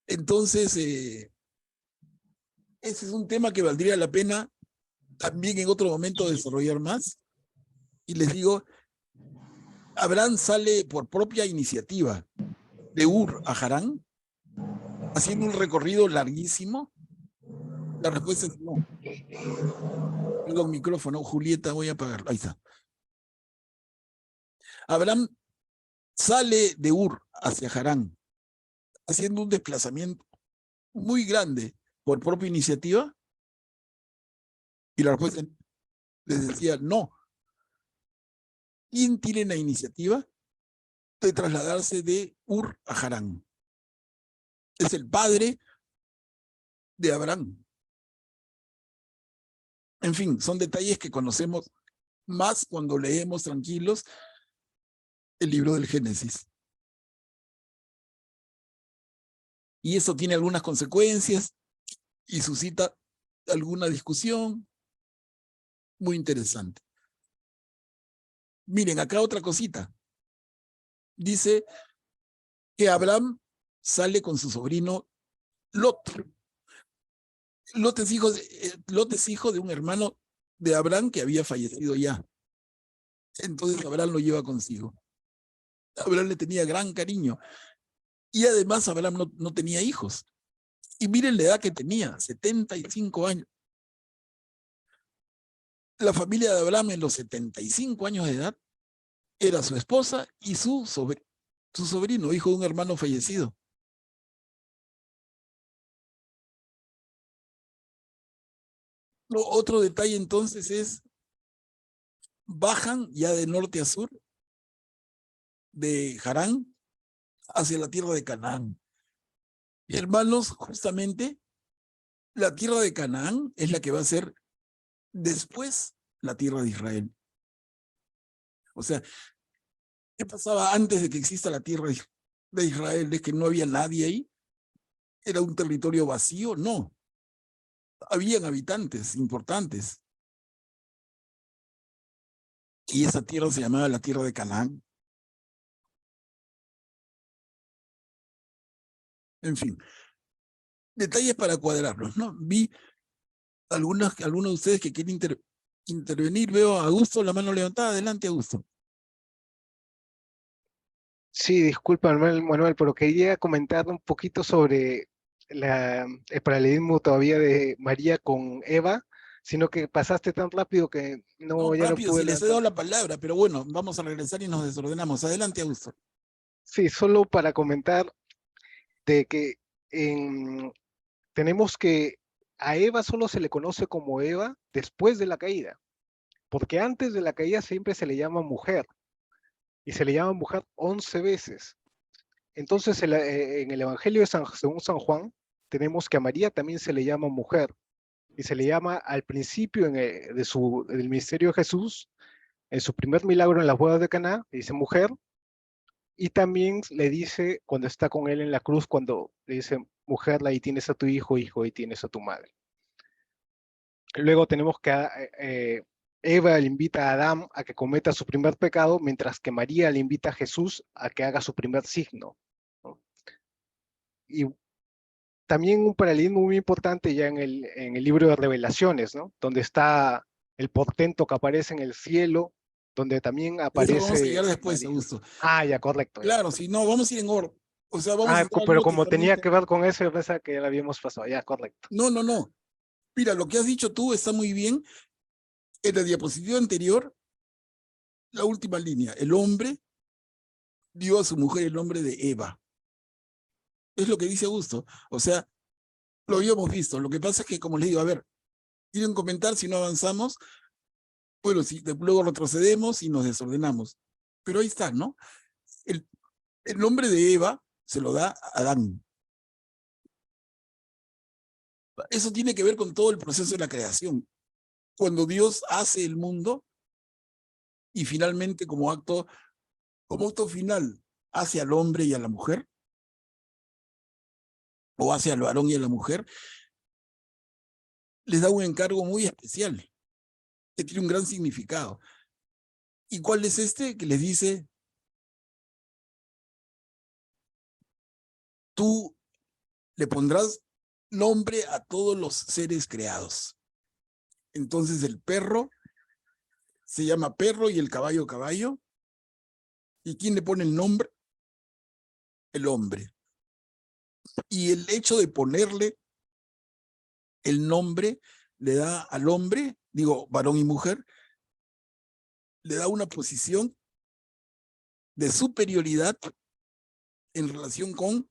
Entonces, ese es un tema que valdría la pena también en otro momento desarrollar más. Y les digo, Abraham sale por propia iniciativa de Ur a Harán, haciendo un recorrido larguísimo. La respuesta es no. Perdón, micrófono, Julieta, voy a apagarlo. Ahí está. Abraham sale de Ur hacia Harán, haciendo un desplazamiento muy grande por propia iniciativa. Y la respuesta les decía no. ¿Quién tiene la iniciativa de trasladarse de Ur a Harán? Es el padre de Abraham. En fin, son detalles que conocemos más cuando leemos tranquilos el libro del Génesis. Y eso tiene algunas consecuencias y suscita alguna discusión muy interesante. Miren, acá otra cosita. Dice que Abraham sale con su sobrino Lot. Lot es hijo de un hermano de Abraham que había fallecido ya. Entonces Abraham lo lleva consigo. Abraham le tenía gran cariño. Y además Abraham no tenía hijos. Y miren la edad que tenía, 75 años. La familia de Abraham en los 75 años de edad era su esposa y su sobrino, hijo de un hermano fallecido. Otro detalle entonces es, bajan ya de norte a sur, de Harán, hacia la tierra de Canaán. Y hermanos, justamente, la tierra de Canaán es la que va a ser después la tierra de Israel. O sea, ¿qué pasaba antes de que exista la tierra de Israel? ¿Es que no había nadie ahí? ¿Era un territorio vacío? No. Habían habitantes importantes. Y esa tierra se llamaba la tierra de Canaán. En fin, detalles para cuadrarlos, ¿no? Vi algunos de ustedes que quieren intervenir. Veo a Augusto, la mano levantada. Adelante, Augusto. Sí, disculpa, Manuel, pero quería comentar un poquito sobre el paralelismo todavía de María con Eva, sino que pasaste tan rápido que No, ya no rápido, pude si les he levantar. dado la palabra, pero bueno, vamos a regresar y nos desordenamos. Adelante, Augusto. Sí, solo para comentar de que tenemos que a Eva solo se le conoce como Eva después de la caída, porque antes de la caída siempre se le llama mujer, y se le llama mujer 11 veces. Entonces, en el Evangelio según San Juan, tenemos que a María también se le llama mujer, y se le llama al principio del ministerio de Jesús, en su primer milagro en las bodas de Caná, dice mujer, y también le dice cuando está con él en la cruz, cuando le dice, mujer, ahí tienes a tu hijo, hijo, ahí tienes a tu madre. Luego tenemos que Eva le invita a Adán a que cometa su primer pecado, mientras que María le invita a Jesús a que haga su primer signo, ¿no? Y también un paralelismo muy importante ya en el libro de Revelaciones, ¿no? Donde está el portento que aparece en el cielo, donde también Eso vamos a aparece llegar después, María. Augusto. Ah, ya, correcto. Ya. Claro, si no, vamos a ir en orden. O sea, vamos a entrar al Pero Nuevo como tenía Testamento. que ver con eso, yo pensaba que ya lo habíamos pasado. Ya, correcto. No, no, no. Mira, lo que has dicho tú está muy bien. En la diapositiva anterior, la última línea, el hombre dio a su mujer el nombre de Eva. Es lo que dice Augusto. O sea, lo habíamos visto. Lo que pasa es que, como les digo, a ver, quieren comentar si no avanzamos. Bueno, si luego retrocedemos y nos desordenamos. Pero ahí está, ¿no? El nombre de Eva se lo da a Adán. Eso tiene que ver con todo el proceso de la creación. Cuando Dios hace el mundo y finalmente como acto final hace al hombre y a la mujer, o hace al varón y a la mujer, les da un encargo muy especial, que tiene un gran significado. ¿Y cuál es este? Que les dice, tú le pondrás nombre a todos los seres creados. Entonces el perro se llama perro y el caballo caballo. ¿Y quién le pone el nombre? El hombre. Y el hecho de ponerle el nombre le da al hombre, digo, varón y mujer, le da una posición de superioridad en relación con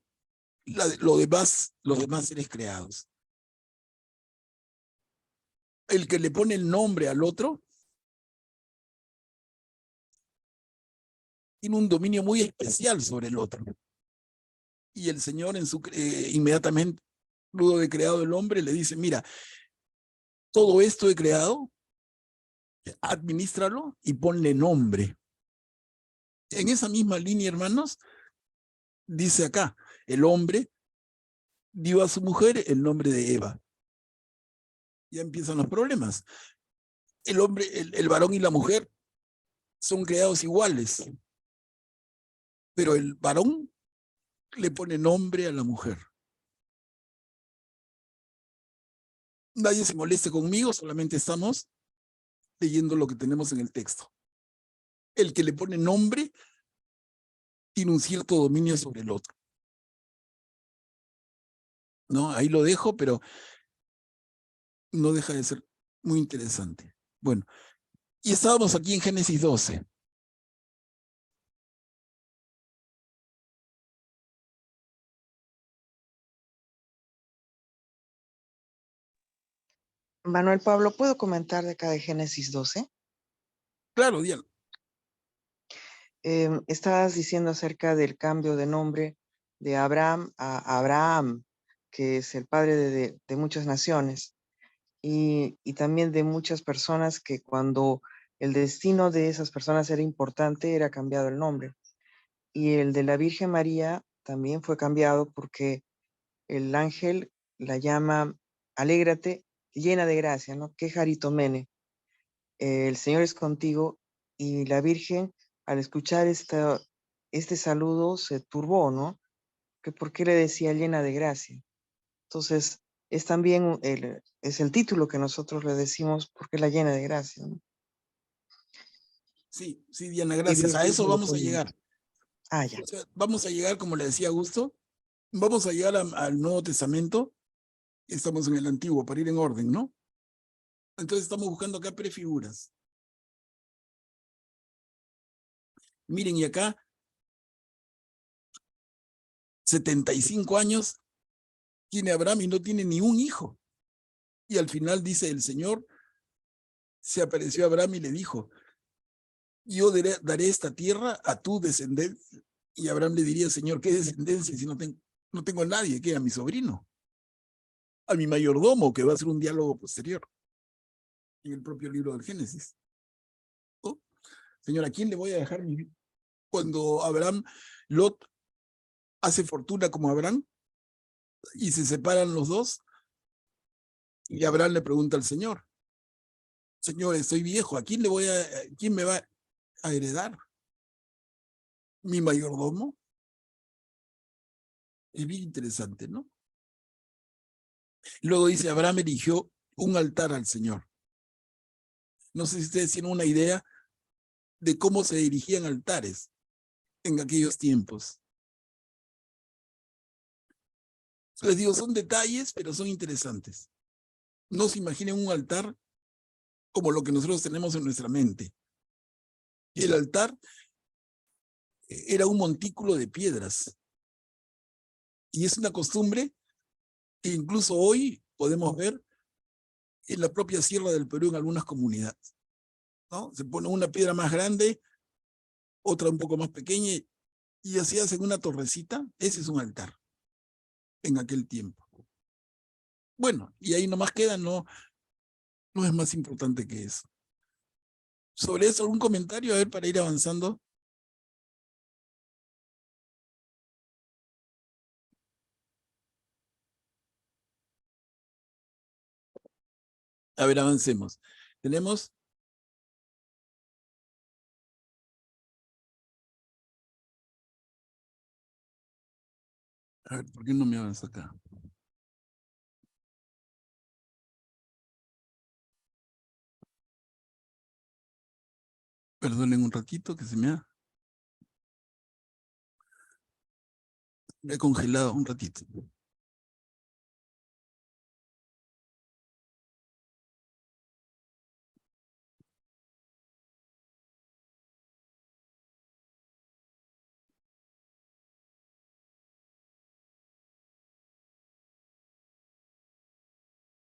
los demás seres creados. El que le pone el nombre al otro tiene un dominio muy especial sobre el otro. Y el Señor inmediatamente, luego de creado el hombre, le dice, mira, todo esto he creado, adminístralo y ponle nombre. En esa misma línea, hermanos, dice acá, el hombre dio a su mujer el nombre de Eva. Ya empiezan los problemas. El hombre, el varón y la mujer son creados iguales, pero el varón le pone nombre a la mujer. Nadie se moleste conmigo, solamente estamos leyendo lo que tenemos en el texto. El que le pone nombre tiene un cierto dominio sobre el otro. ¿No? Ahí lo dejo, pero no deja de ser muy interesante. Bueno, y estábamos aquí en Génesis 12. Manuel Pablo, ¿puedo comentar de acá de Génesis 12? Claro, Diana. Estabas diciendo acerca del cambio de nombre de Abraham a Abraham, que es el padre de muchas naciones, y también de muchas personas que cuando el destino de esas personas era importante, era cambiado el nombre. Y el de la Virgen María también fue cambiado porque el ángel la llama, alégrate, llena de gracia, ¿no? Que jaritomene. El Señor es contigo, y la Virgen, al escuchar este saludo, se turbó, ¿no? Que por qué le decía llena de gracia. Entonces, es también es el título que nosotros le decimos porque la llena de gracia, ¿no? Sí, sí, Diana, Y gracias. Dios A eso mismo lo vamos a pone. llegar. Ya. O sea, vamos a llegar, como le decía Augusto, vamos a llegar al Nuevo Testamento. Estamos en el Antiguo, para ir en orden, ¿no? Entonces estamos buscando acá prefiguras. Miren, y acá, 75 años tiene Abraham y no tiene ni un hijo. Y al final dice el Señor, se apareció a Abraham y le dijo, yo daré esta tierra a tu descendencia. Y Abraham le diría, Señor, ¿qué descendencia si no tengo a nadie? ¿Qué? A mi sobrino, a mi mayordomo, que va a ser un diálogo posterior en el propio libro del Génesis. ¿No? Señor, ¿a quién le voy a dejar mi vida? Cuando Lot hace fortuna como Abraham y se separan los dos, y Abraham le pregunta al Señor, Señor, estoy viejo, ¿quién me va a heredar? ¿Mi mayordomo? Es bien interesante, ¿no? Luego dice, Abraham erigió un altar al Señor. No sé si ustedes tienen una idea de cómo se erigían altares en aquellos tiempos. Les digo, son detalles, pero son interesantes. No se imaginen un altar como lo que nosotros tenemos en nuestra mente. El altar era un montículo de piedras. Y es una costumbre que incluso hoy podemos ver en la propia Sierra del Perú en algunas comunidades, ¿no? Se pone una piedra más grande, otra un poco más pequeña, y así hacen una torrecita. Ese es un altar en aquel tiempo. Bueno, y ahí nomás queda, no es más importante que eso. Sobre eso, ¿algún comentario? A ver, para ir avanzando. A ver, avancemos. Tenemos... A ver, ¿por qué no me avanza acá? Perdonen un ratito que se me ha congelado un ratito.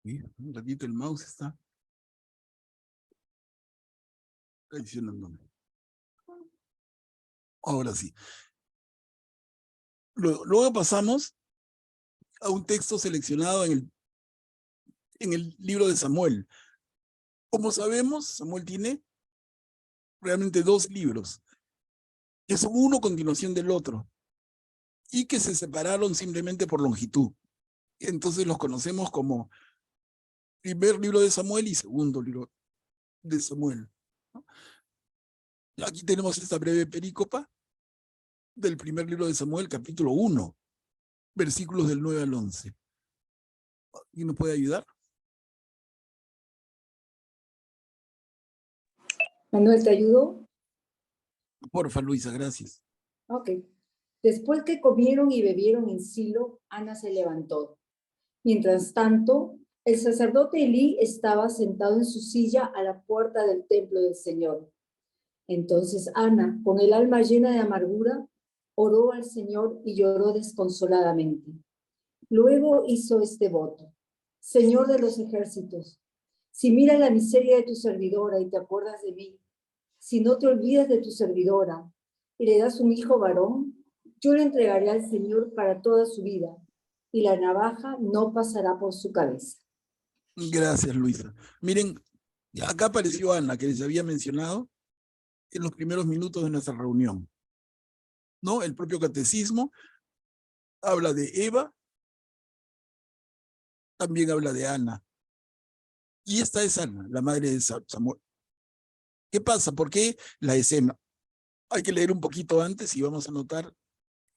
Sí, un ratito el mouse está traicionándome. Ahora sí. Luego pasamos a un texto seleccionado en el libro de Samuel. Como sabemos, Samuel tiene realmente 2 libros, que son uno a continuación del otro, y que se separaron simplemente por longitud. Entonces los conocemos como primer libro de Samuel y segundo libro de Samuel, ¿no? Aquí tenemos esta breve perícopa del primer libro de Samuel, capítulo 1, versículos del 9 al 11. ¿Quién nos puede ayudar? Manuel, ¿te ayudó? Porfa, Luisa, gracias. Ok. Después que comieron y bebieron en Silo, Ana se levantó. Mientras tanto, el sacerdote Elí estaba sentado en su silla a la puerta del templo del Señor. Entonces Ana, con el alma llena de amargura, oró al Señor y lloró desconsoladamente. Luego hizo este voto: Señor de los ejércitos, si miras la miseria de tu servidora y te acuerdas de mí, si no te olvidas de tu servidora y le das un hijo varón, yo le entregaré al Señor para toda su vida, y la navaja no pasará por su cabeza. Gracias, Luisa. Miren, acá apareció Ana, que les había mencionado en los primeros minutos de nuestra reunión, ¿no? El propio catecismo habla de Eva, también habla de Ana. Y esta es Ana, la madre de Samuel. ¿Qué pasa? ¿Por qué la escena? Hay que leer un poquito antes y vamos a notar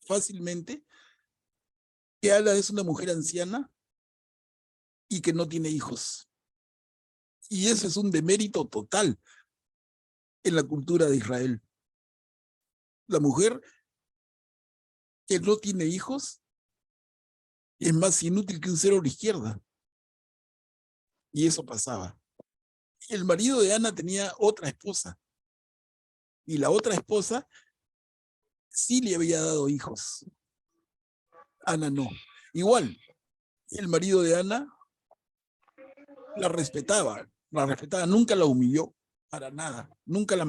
fácilmente que Ana es una mujer anciana y que no tiene hijos. Y eso es un demérito total en la cultura de Israel. La mujer que no tiene hijos es más inútil que un cero a la izquierda. Y eso pasaba. El marido de Ana tenía otra esposa. Y la otra esposa sí le había dado hijos. Ana no. Igual, el marido de Ana la respetaba, nunca la humilló para nada, nunca la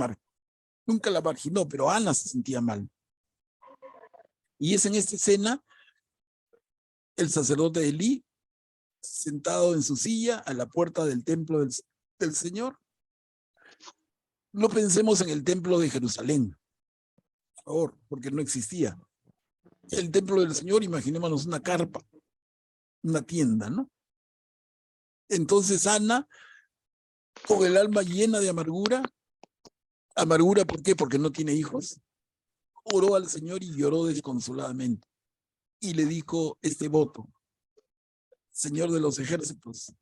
marginó, pero Ana se sentía mal. Y es en esta escena el sacerdote Elí, sentado en su silla a la puerta del templo del Señor. No pensemos en el templo de Jerusalén, por favor, porque no existía. El templo del Señor, imaginémonos una carpa, una tienda, ¿no? Entonces Ana, con el alma llena de amargura, ¿por qué? Porque no tiene hijos, oró al Señor y lloró desconsoladamente. Y le dijo este voto: Señor de los ejércitos,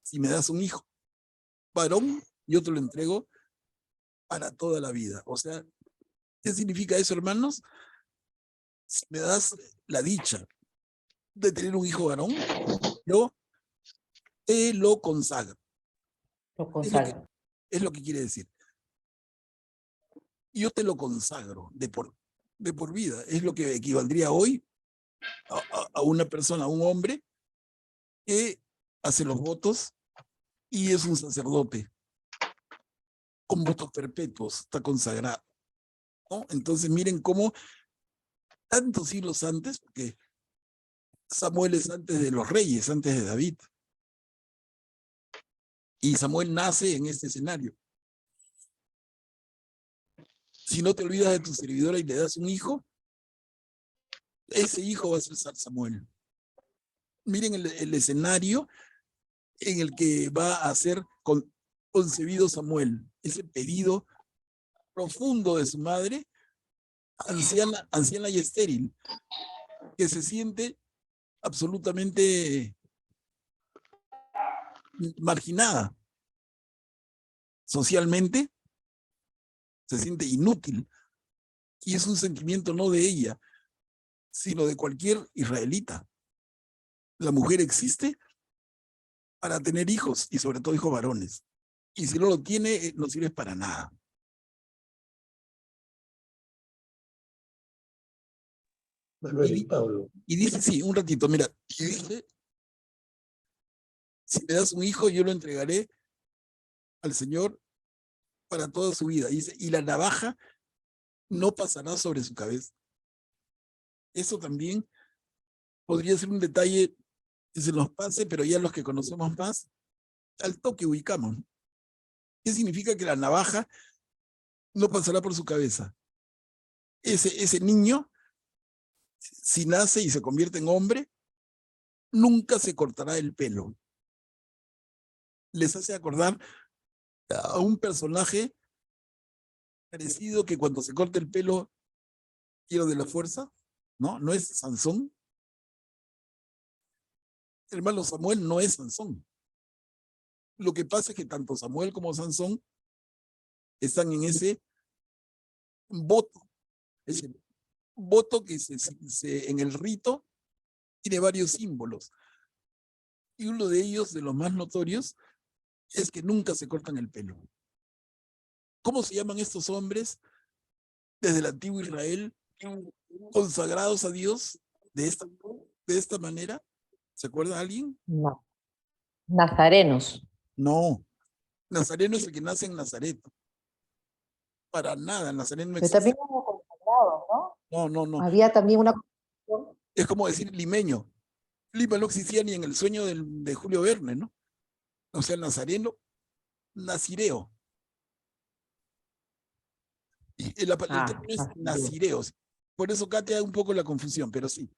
si me das un hijo varón, yo te lo entrego para toda la vida. O sea, ¿qué significa eso, hermanos? Si me das la dicha de tener un hijo varón, yo te lo consagro. Lo consagro. Es lo que quiere decir. Yo te lo consagro de por vida. Es lo que equivaldría hoy a una persona, a un hombre que hace los votos y es un sacerdote con votos perpetuos, está consagrado, ¿no? Entonces miren cómo tantos siglos antes, porque Samuel es antes de los reyes, antes de David, y Samuel nace en este escenario. Si no te olvidas de tu servidora y le das un hijo, ese hijo va a ser Samuel. Miren el escenario en el que va a ser concebido Samuel, ese pedido profundo de su madre, anciana y estéril, que se siente absolutamente marginada. socialmente, se siente inútil. Y es un sentimiento no de ella, sino de cualquier israelita. La mujer existe para tener hijos, y sobre todo hijos varones. Y si no lo tiene, no sirve para nada. Manuel y Pablo. Y dice, sí, un ratito, mira, y dice, si me das un hijo, yo lo entregaré al Señor para toda su vida. Y dice, y la navaja no pasará sobre su cabeza. Eso también podría ser un detalle que se nos pase, pero ya los que conocemos más, al toque ubicamos. ¿Qué significa que la navaja no pasará por su cabeza? Ese niño, si nace y se convierte en hombre, nunca se cortará el pelo. Les hace acordar a un personaje parecido que cuando se corta el pelo pierde la fuerza, ¿no? No es Sansón. Hermano, Samuel no es Sansón. Lo que pasa es que tanto Samuel como Sansón están en ese voto. Ese voto que en el rito tiene varios símbolos. Y uno de ellos, de los más notorios, es que nunca se cortan el pelo. ¿Cómo se llaman estos hombres desde el antiguo Israel, consagrados a Dios de esta manera? ¿Se acuerda alguien? No. Nazarenos. No. Nazareno es el que nace en Nazaret. Para nada, Nazareno no Pero existe. también eran consagrados, ¿no? No. Había también una... Es como decir limeño. Lima no existía ni en el sueño de Julio Verne, ¿no? O sea, el nazareno, nazireo. Y el término es nazireo. Por eso acá te da un poco la confusión, pero sí.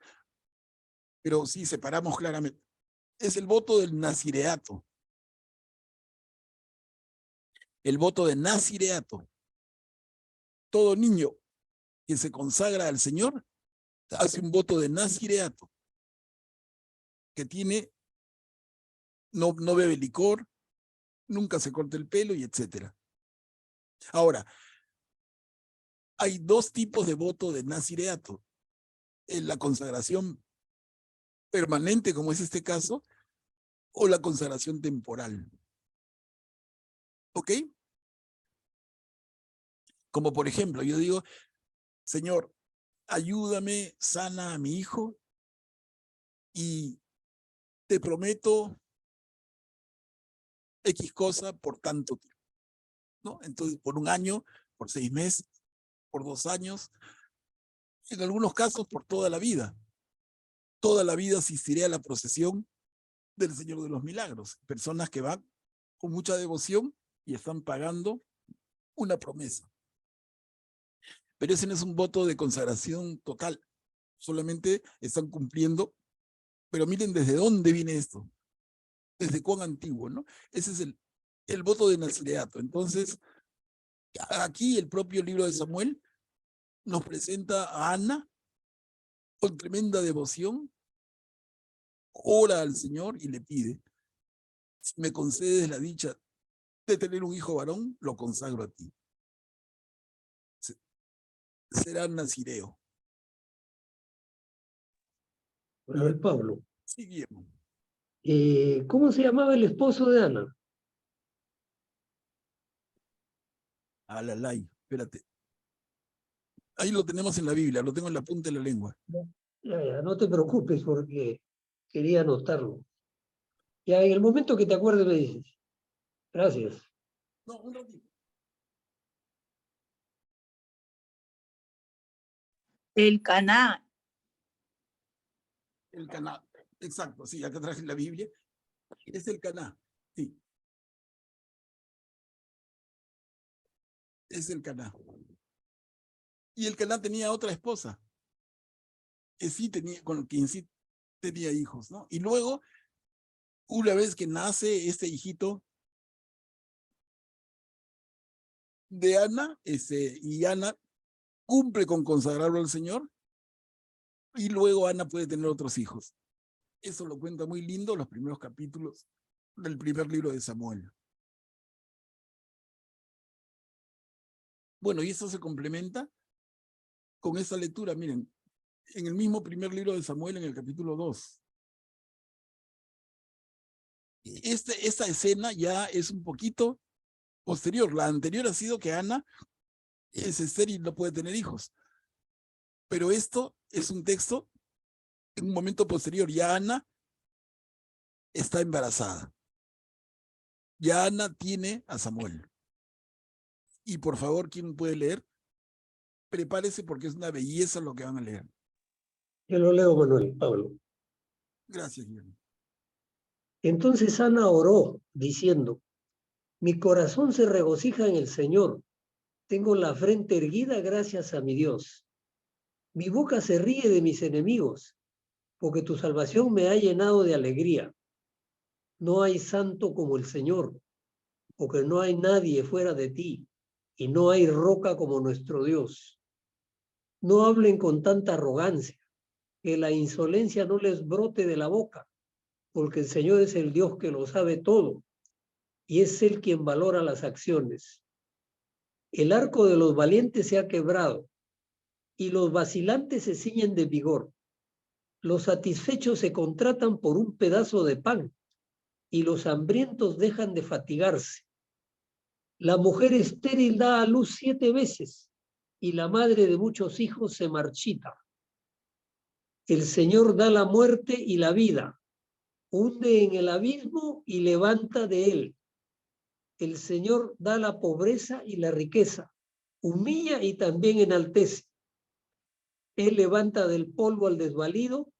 Pero sí, separamos claramente. Es el voto del nazireato. El voto de nazireato. Todo niño que se consagra al Señor hace un voto de nazireato. Que tiene, no bebe licor, nunca se corta el pelo y etcétera. Ahora, hay dos tipos de voto de nazireato. En la consagración permanente, como es este caso, o la consagración temporal. ¿Ok? Como por ejemplo, yo digo, Señor, ayúdame, sana a mi hijo y te prometo X cosa por tanto tiempo, ¿no? Entonces, por un año, por 6 meses, por 2 años, en algunos casos por toda la vida. Toda la vida asistiré a la procesión del Señor de los Milagros. Personas que van con mucha devoción y están pagando una promesa. Pero ese no es un voto de consagración total. Solamente están cumpliendo. Pero miren desde dónde viene esto. Desde cuán antiguo, ¿no? Ese es el voto de nazireato. Entonces, aquí el propio libro de Samuel nos presenta a Ana con tremenda devoción, ora al Señor y le pide, si me concedes la dicha de tener un hijo varón, lo consagro a ti. Será nazireo. Manuel Pablo. Sí, Guillermo. ¿Cómo se llamaba el esposo de Ana? Alalay, espérate. Ahí lo tenemos en la Biblia, lo tengo en la punta de la lengua. Ya, no te preocupes porque quería anotarlo. Ya, en el momento que te acuerdes me dices. Gracias. No, un ratito. Elcaná. El Caná, exacto, sí, acá traje la Biblia. Es el Caná, sí. Es el Caná. Y el Caná tenía otra esposa, que sí tenía, con quien sí tenía hijos, ¿no? Y luego, una vez que nace este hijito de Ana, y Ana cumple con consagrarlo al Señor, y luego Ana puede tener otros hijos. Eso lo cuenta muy lindo los primeros capítulos del primer libro de Samuel. Bueno, y esto se complementa con esta lectura, miren, en el mismo primer libro de Samuel, en el capítulo 2. Esta escena ya es un poquito posterior. La anterior ha sido que Ana es estéril, no puede tener hijos. Pero esto es un texto en un momento posterior. Ya Ana está embarazada. Ya Ana tiene a Samuel. Y por favor, ¿quién puede leer? Prepárese porque es una belleza lo que van a leer. Yo lo leo, Manuel Pablo. Gracias, Guillermo. Entonces Ana oró, diciendo, mi corazón se regocija en el Señor. Tengo la frente erguida gracias a mi Dios. Mi boca se ríe de mis enemigos, porque tu salvación me ha llenado de alegría. No hay santo como el Señor, porque no hay nadie fuera de ti, y no hay roca como nuestro Dios. No hablen con tanta arrogancia, que la insolencia no les brote de la boca, porque el Señor es el Dios que lo sabe todo, y es Él quien valora las acciones. El arco de los valientes se ha quebrado, y los vacilantes se ciñen de vigor. Los satisfechos se contratan por un pedazo de pan, y los hambrientos dejan de fatigarse. La mujer estéril da a luz 7 veces, y la madre de muchos hijos se marchita. El Señor da la muerte y la vida, hunde en el abismo y levanta de él. El Señor da la pobreza y la riqueza, humilla y también enaltece. Él levanta del polvo al desvalido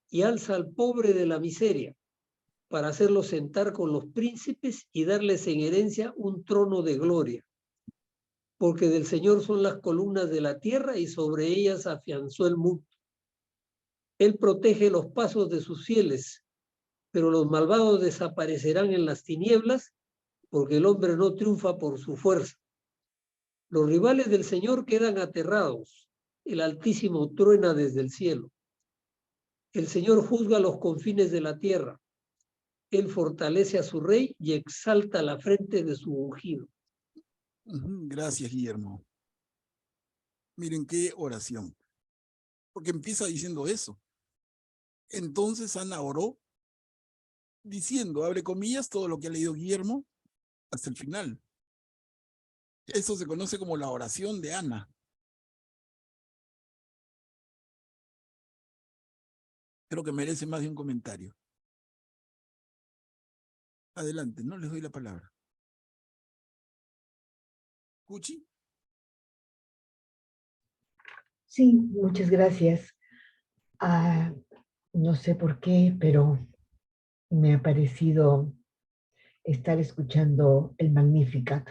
y alza al pobre de la miseria, para hacerlo sentar con los príncipes y darles en herencia un trono de gloria. Porque del Señor son las columnas de la tierra y sobre ellas afianzó el mundo. Él protege los pasos de sus fieles, pero los malvados desaparecerán en las tinieblas, porque el hombre no triunfa por su fuerza. Los rivales del Señor quedan aterrados, el Altísimo truena desde el cielo. El Señor juzga los confines de la tierra. Él fortalece a su rey y exalta la frente de su ungido. Gracias, Guillermo. Miren qué oración. Porque empieza diciendo eso. Entonces Ana oró, diciendo, abre comillas, todo lo que ha leído Guillermo, hasta el final. Eso se conoce como la oración de Ana. Creo que merece más de un comentario. Adelante, no les doy la palabra. ¿Cuchi? Sí, muchas gracias. No sé por qué, pero me ha parecido estar escuchando el Magnificat.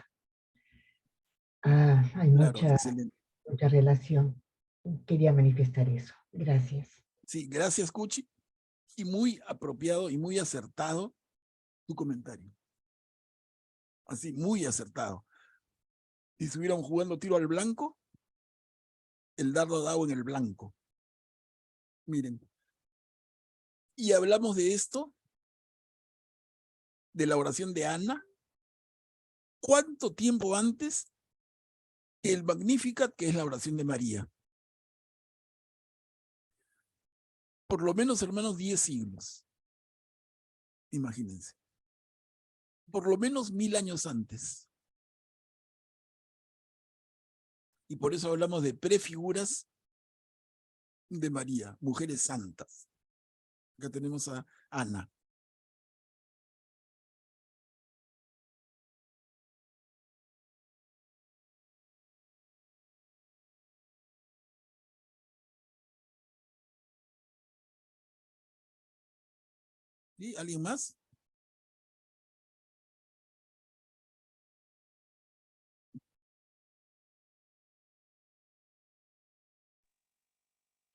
Hay Claro, mucha excelente. relación. Quería manifestar eso. Gracias. Sí, gracias, Cuchi. Y muy apropiado y muy acertado tu comentario. Así, muy acertado. Si estuvieran jugando tiro al blanco, el dardo dado en el blanco. Miren. Y hablamos de esto, de la oración de Ana. ¿Cuánto tiempo antes que el Magnificat, que es la oración de María? Por lo menos, hermanos, 10 siglos. Imagínense. Por lo menos 1000 años antes. Y por eso hablamos de prefiguras de María, mujeres santas. Acá tenemos a Ana. ¿Sí? ¿Alguien más?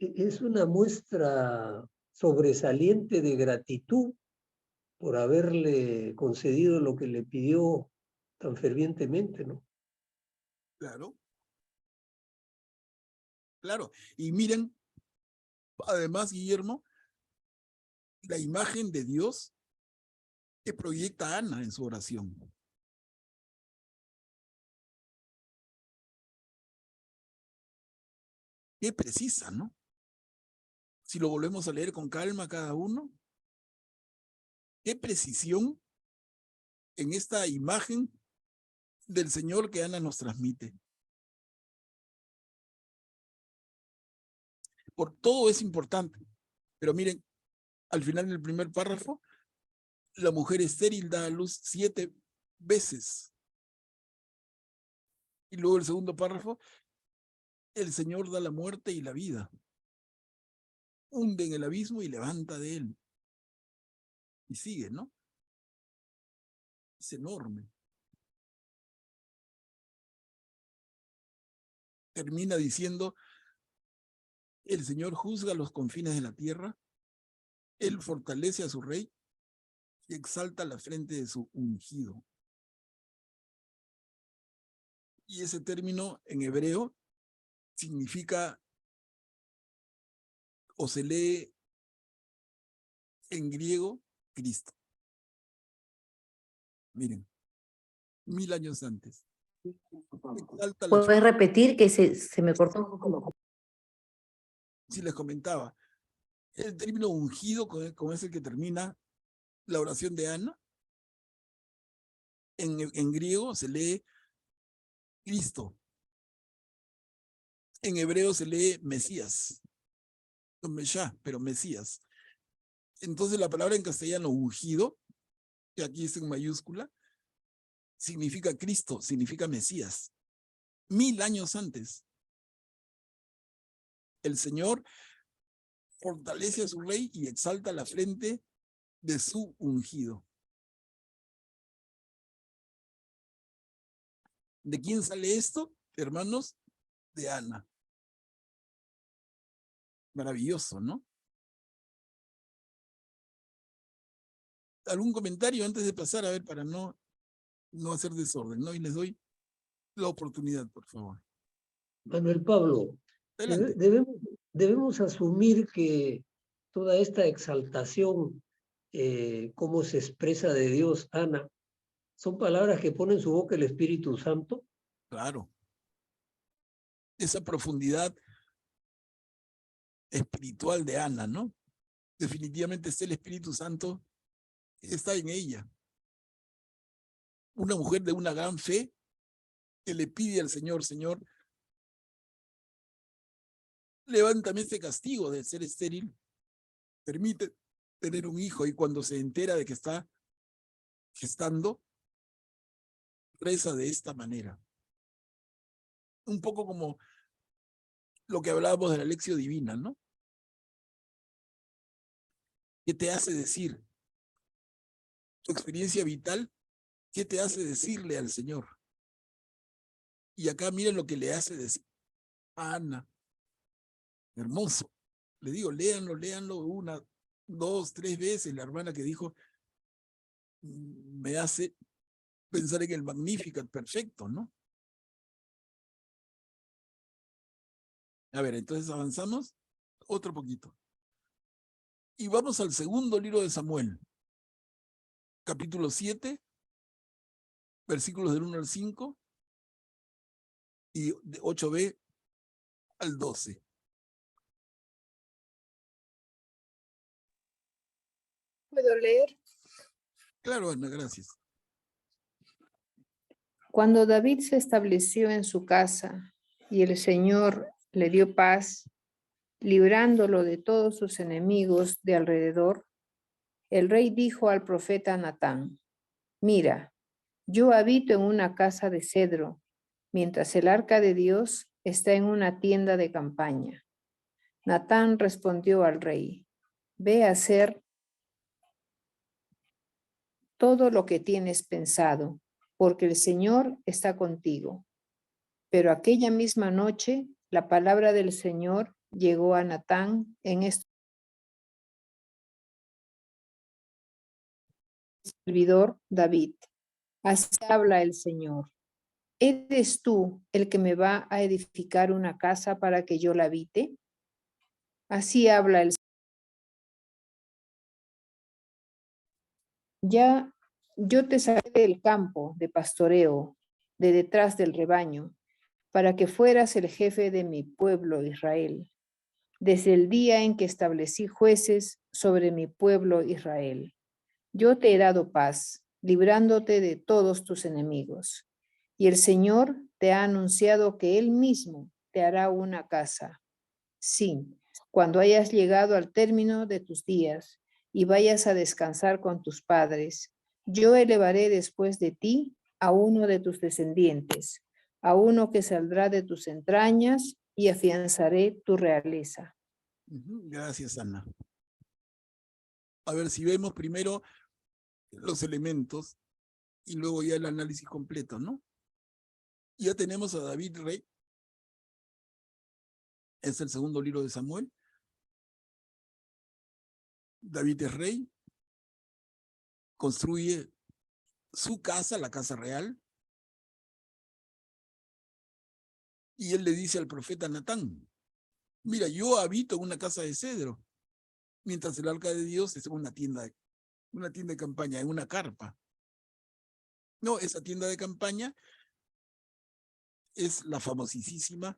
Es una muestra sobresaliente de gratitud por haberle concedido lo que le pidió tan fervientemente, ¿no? Claro. Claro. Y miren, además, Guillermo, la imagen de Dios que proyecta Ana en su oración. Qué precisa, ¿no? Si lo volvemos a leer con calma cada uno, qué precisión en esta imagen del Señor que Ana nos transmite. Por todo es importante, pero miren, al final del primer párrafo, la mujer estéril da a luz 7 veces. Y luego el segundo párrafo, el Señor da la muerte y la vida. Hunde en el abismo y levanta de él. Y sigue, ¿no? Es enorme. Termina diciendo, el Señor juzga los confines de la tierra, él fortalece a su rey y exalta la frente de su ungido. Y ese término en hebreo significa, o se lee en griego, Cristo. Miren, 1000 años antes. ¿Puedes repetir que se me cortó? Si les comentaba, el término ungido, con ese que termina la oración de Ana, en griego se lee Cristo. En hebreo se lee Mesías. No Meshá, pero Mesías. Entonces la palabra en castellano ungido, que aquí es en mayúscula, significa Cristo, significa Mesías. 1000 años antes. El Señor fortalece a su rey y exalta la frente de su ungido. ¿De quién sale esto, hermanos? De Ana. Maravilloso, ¿no? ¿Algún comentario antes de pasar? A ver, para no hacer desorden, ¿no? Y les doy la oportunidad, por favor. Manuel Pablo, Adelante. debemos asumir que toda esta exaltación, cómo se expresa de Dios, Ana, son palabras que pone en su boca el Espíritu Santo. Claro. Esa profundidad espiritual de Ana, ¿no? Definitivamente es el Espíritu Santo, está en ella. Una mujer de una gran fe que le pide al Señor, Señor, levántame este castigo de ser estéril, permite tener un hijo, y cuando se entera de que está gestando, reza de esta manera. Un poco como lo que hablábamos de la lección divina, ¿no? ¿Qué te hace decir? Tu experiencia vital, ¿qué te hace decirle al Señor? Y acá miren lo que le hace decir a Ana. Hermoso. Le digo, léanlo 1, 2, 3 veces. La hermana que dijo, me hace pensar en el Magnificat perfecto, ¿no? A ver, entonces avanzamos otro poquito. Y vamos al segundo libro de Samuel, capítulo 7, versículos del 1 al 5 y de 8b al 12. ¿Puedo leer? Claro, Ana, gracias. Cuando David se estableció en su casa y el Señor le dio paz, librándolo de todos sus enemigos de alrededor, el rey dijo al profeta Natán: mira, yo habito en una casa de cedro, mientras el arca de Dios está en una tienda de campaña. Natán respondió al rey: ve a hacer todo lo que tienes pensado, porque el Señor está contigo. Pero aquella misma noche, la palabra del Señor llegó a Natán en este servidor David. Así habla el Señor: ¿eres tú el que me va a edificar una casa para que yo la habite? Así habla el Señor. Ya yo te saqué del campo de pastoreo, de detrás del rebaño, para que fueras el jefe de mi pueblo Israel, desde el día en que establecí jueces sobre mi pueblo Israel. Yo te he dado paz, librándote de todos tus enemigos. Y el Señor te ha anunciado que Él mismo te hará una casa. Sí, cuando hayas llegado al término de tus días y vayas a descansar con tus padres, yo elevaré después de ti a uno de tus descendientes, a uno que saldrá de tus entrañas, y afianzaré tu realeza. Gracias, Ana. A ver si vemos primero los elementos y luego ya el análisis completo, ¿no? Ya tenemos a David rey. Es el segundo libro de Samuel. David es rey. Construye su casa, la casa real. Y él le dice al profeta Natán, mira, yo habito en una casa de cedro, mientras el arca de Dios es en una tienda de campaña, en una carpa. No, esa tienda de campaña es la famosísima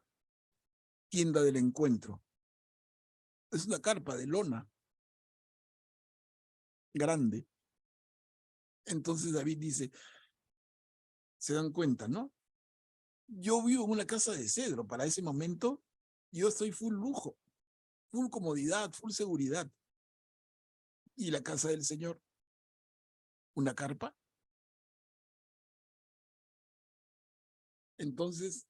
tienda del encuentro. Es una carpa de lona grande. Entonces David dice, se dan cuenta, ¿no? Yo vivo en una casa de cedro. Para ese momento, yo estoy full lujo, full comodidad, full seguridad. ¿Y la casa del Señor? ¿Una carpa? Entonces,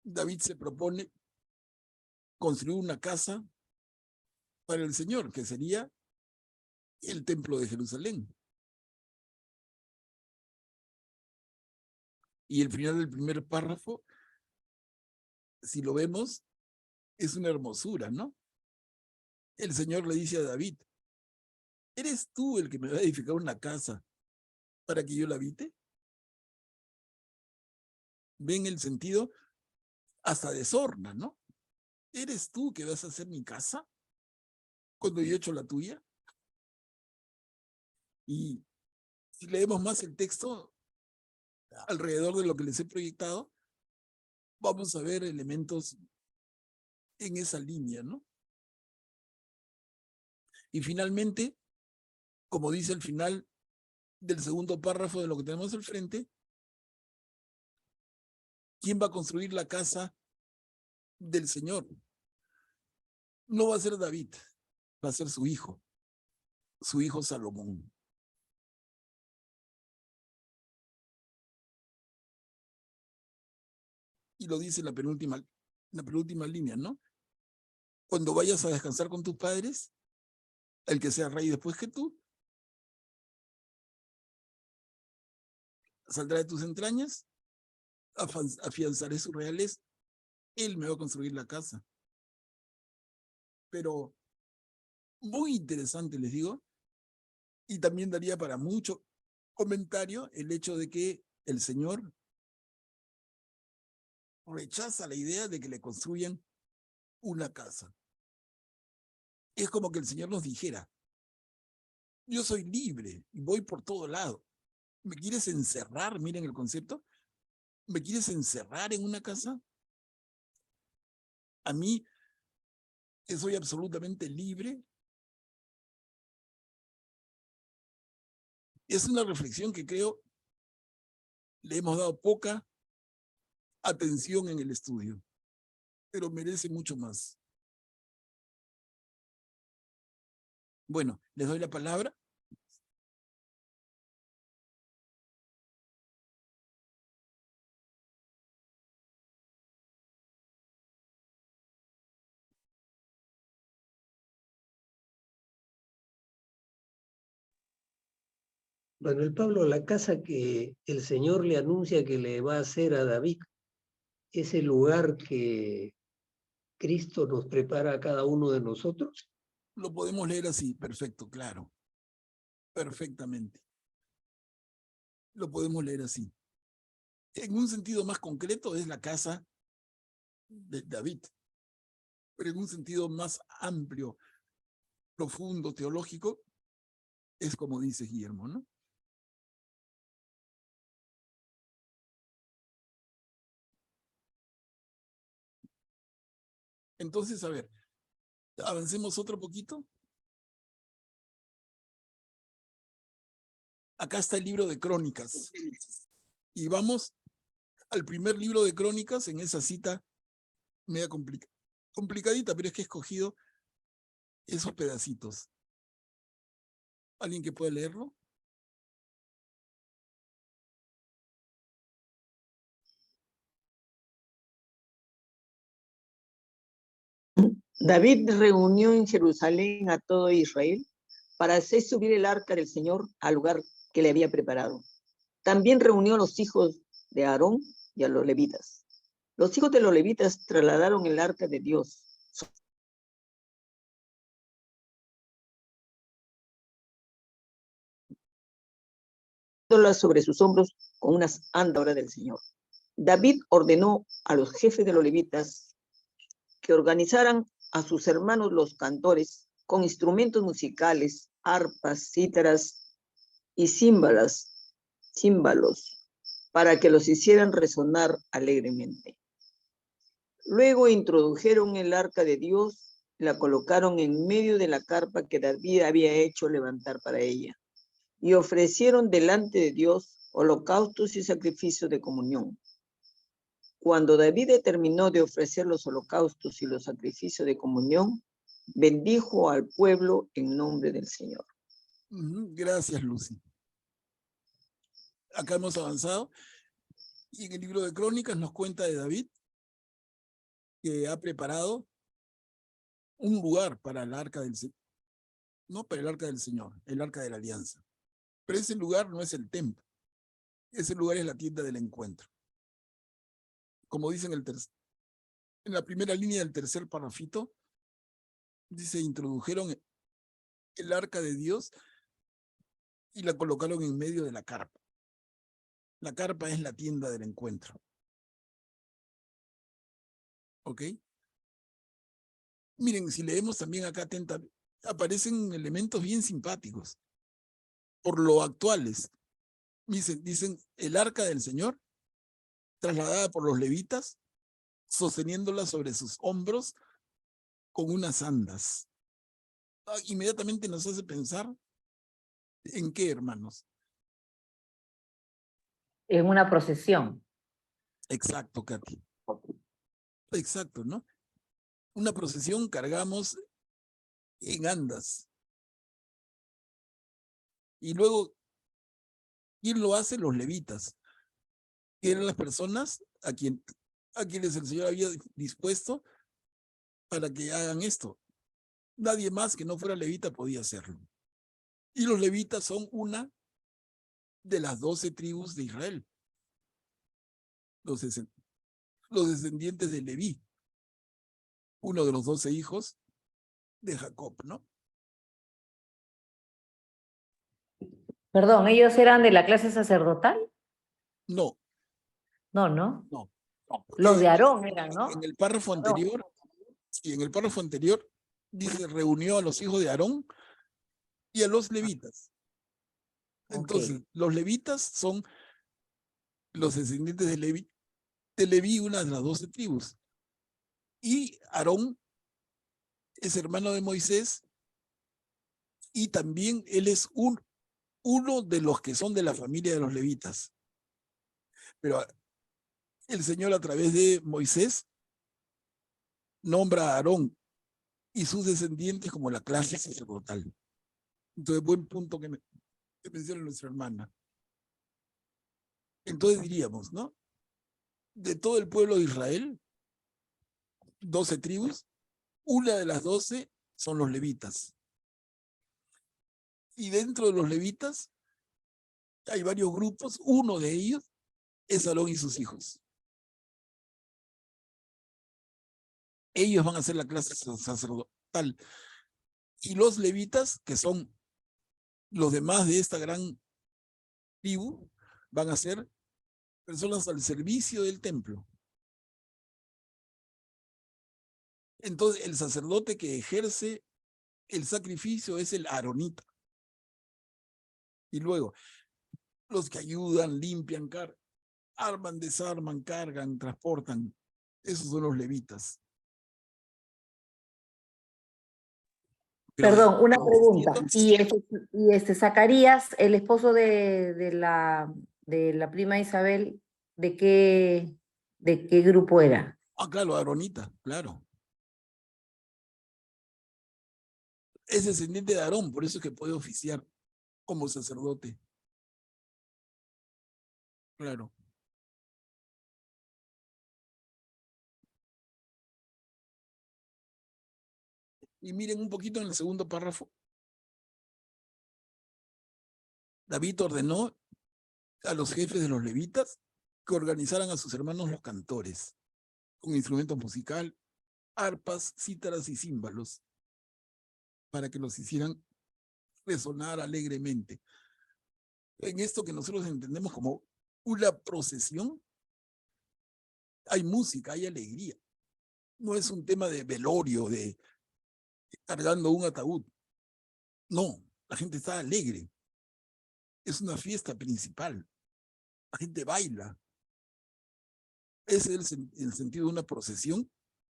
David se propone construir una casa para el Señor, que sería el templo de Jerusalén. Y el final del primer párrafo, si lo vemos, es una hermosura, ¿no? El Señor le dice a David, ¿eres tú el que me va a edificar una casa para que yo la habite? ¿Ven el sentido? Hasta desorna, ¿no? ¿Eres tú que vas a hacer mi casa cuando yo he hecho la tuya? Y si leemos más el texto, alrededor de lo que les he proyectado, vamos a ver elementos en esa línea, ¿no? Y finalmente, como dice el final del segundo párrafo de lo que tenemos al frente, ¿quién va a construir la casa del Señor? No va a ser David, va a ser su hijo Salomón. Y lo dice en la penúltima línea, ¿no? Cuando vayas a descansar con tus padres, el que sea rey después que tú, saldrá de tus entrañas, afianzaré su realeza, él me va a construir la casa. Pero muy interesante, les digo, y también daría para mucho comentario el hecho de que el Señor rechaza la idea de que le construyan una casa. Es como que el Señor nos dijera, yo soy libre y voy por todo lado. ¿Me quieres encerrar? Miren el concepto. ¿Me quieres encerrar en una casa? A mí, que soy absolutamente libre. Es una reflexión que creo le hemos dado poca atención en el estudio, pero merece mucho más. Bueno, les doy la palabra. Manuel Pablo, la casa que el Señor le anuncia que le va a hacer a David, es el lugar que Cristo nos prepara a cada uno de nosotros. Lo podemos leer así, perfecto, claro. Perfectamente. Lo podemos leer así. En un sentido más concreto es la casa de David, pero en un sentido más amplio, profundo, teológico, es como dice Guillermo, ¿no? Entonces, a ver, avancemos otro poquito. Acá está el libro de Crónicas. Y vamos al primer libro de Crónicas en esa cita media complicadita, pero es que he escogido esos pedacitos. ¿Alguien que pueda leerlo? David reunió en Jerusalén a todo Israel para hacer subir el arca del Señor al lugar que le había preparado. También reunió a los hijos de Aarón y a los levitas. Los hijos de los levitas trasladaron el arca de Dios sobre sus hombros con unas andadoras del Señor. David ordenó a los jefes de los levitas que organizaran a sus hermanos los cantores con instrumentos musicales, arpas, cítaras y címbalos, para que los hicieran resonar alegremente. Luego introdujeron el arca de Dios, la colocaron en medio de la carpa que David había hecho levantar para ella, y ofrecieron delante de Dios holocaustos y sacrificios de comunión. Cuando David terminó de ofrecer los holocaustos y los sacrificios de comunión, bendijo al pueblo en nombre del Señor. Gracias, Lucy. Acá hemos avanzado. Y en el libro de Crónicas nos cuenta de David, que ha preparado un lugar para el arca del Señor. No para el arca del Señor, el arca de la alianza. Pero ese lugar no es el templo. Ese lugar es la tienda del encuentro. Como dice en la primera línea del tercer parrafito, dice, introdujeron el arca de Dios y la colocaron en medio de la carpa. La carpa es la tienda del encuentro. ¿Ok? Miren, si leemos también acá atentamente, aparecen elementos bien simpáticos, por lo actuales. Dicen el arca del Señor, trasladada por los levitas, sosteniéndola sobre sus hombros con unas andas. Inmediatamente nos hace pensar en qué, hermanos. En una procesión. Exacto, Katy. Exacto, ¿no? Una procesión cargamos en andas. Y luego, ¿quién lo hace? Los levitas, que eran las personas a quienes el Señor había dispuesto para que hagan esto. Nadie más que no fuera levita podía hacerlo. Y los levitas son una de las 12 tribus de Israel. Los descendientes de Leví, uno de los 12 hijos de Jacob, ¿no? Perdón, ¿ellos eran de la clase sacerdotal? No. No, ¿no? No. Los de Aarón eran, ¿no? En el párrafo anterior, y en el párrafo anterior dice, reunió a los hijos de Aarón y a los levitas. Entonces, los levitas son los descendientes de Leví, una de las 12 tribus. Y Aarón es hermano de Moisés y también él es uno de los que son de la familia de los levitas. Pero el Señor a través de Moisés nombra a Aarón y sus descendientes como la clase sacerdotal. Entonces, buen punto que menciona nuestra hermana. Entonces diríamos, ¿no? De todo el pueblo de Israel, 12 tribus, una de las 12 son los levitas. Y dentro de los levitas hay varios grupos, uno de ellos es Aarón y sus hijos. Ellos van a ser la clase sacerdotal. Y los levitas, que son los demás de esta gran tribu, van a ser personas al servicio del templo. Entonces, el sacerdote que ejerce el sacrificio es el aronita. Y luego, los que ayudan, limpian, arman, desarman, cargan, transportan, esos son los levitas. Pero Perdón, una en pregunta. 600, Y Zacarías, el esposo de la prima Isabel, de qué grupo era? claro, Aaronita, claro. Es descendiente de Aarón, por eso es que puede oficiar como sacerdote. Claro. Y miren un poquito en el segundo párrafo. David ordenó a los jefes de los levitas que organizaran a sus hermanos los cantores, con instrumentos musical, arpas, cítaras y címbalos, para que los hicieran resonar alegremente. En esto que nosotros entendemos como una procesión, hay música, hay alegría. No es un tema de velorio, de cargando un ataúd. No, la gente está alegre. Es una fiesta principal. La gente baila. Ese es el sentido de una procesión,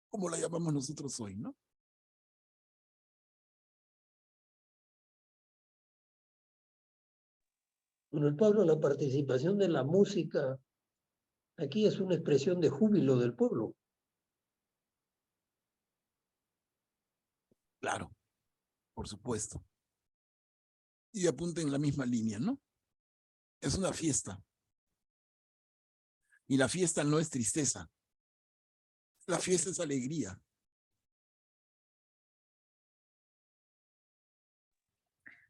como la llamamos nosotros hoy, ¿no? Bueno, Pablo, la participación de la música aquí es una expresión de júbilo del pueblo. Claro, por supuesto. Y apunta en la misma línea, ¿no? Es una fiesta. Y la fiesta no es tristeza. La fiesta es alegría.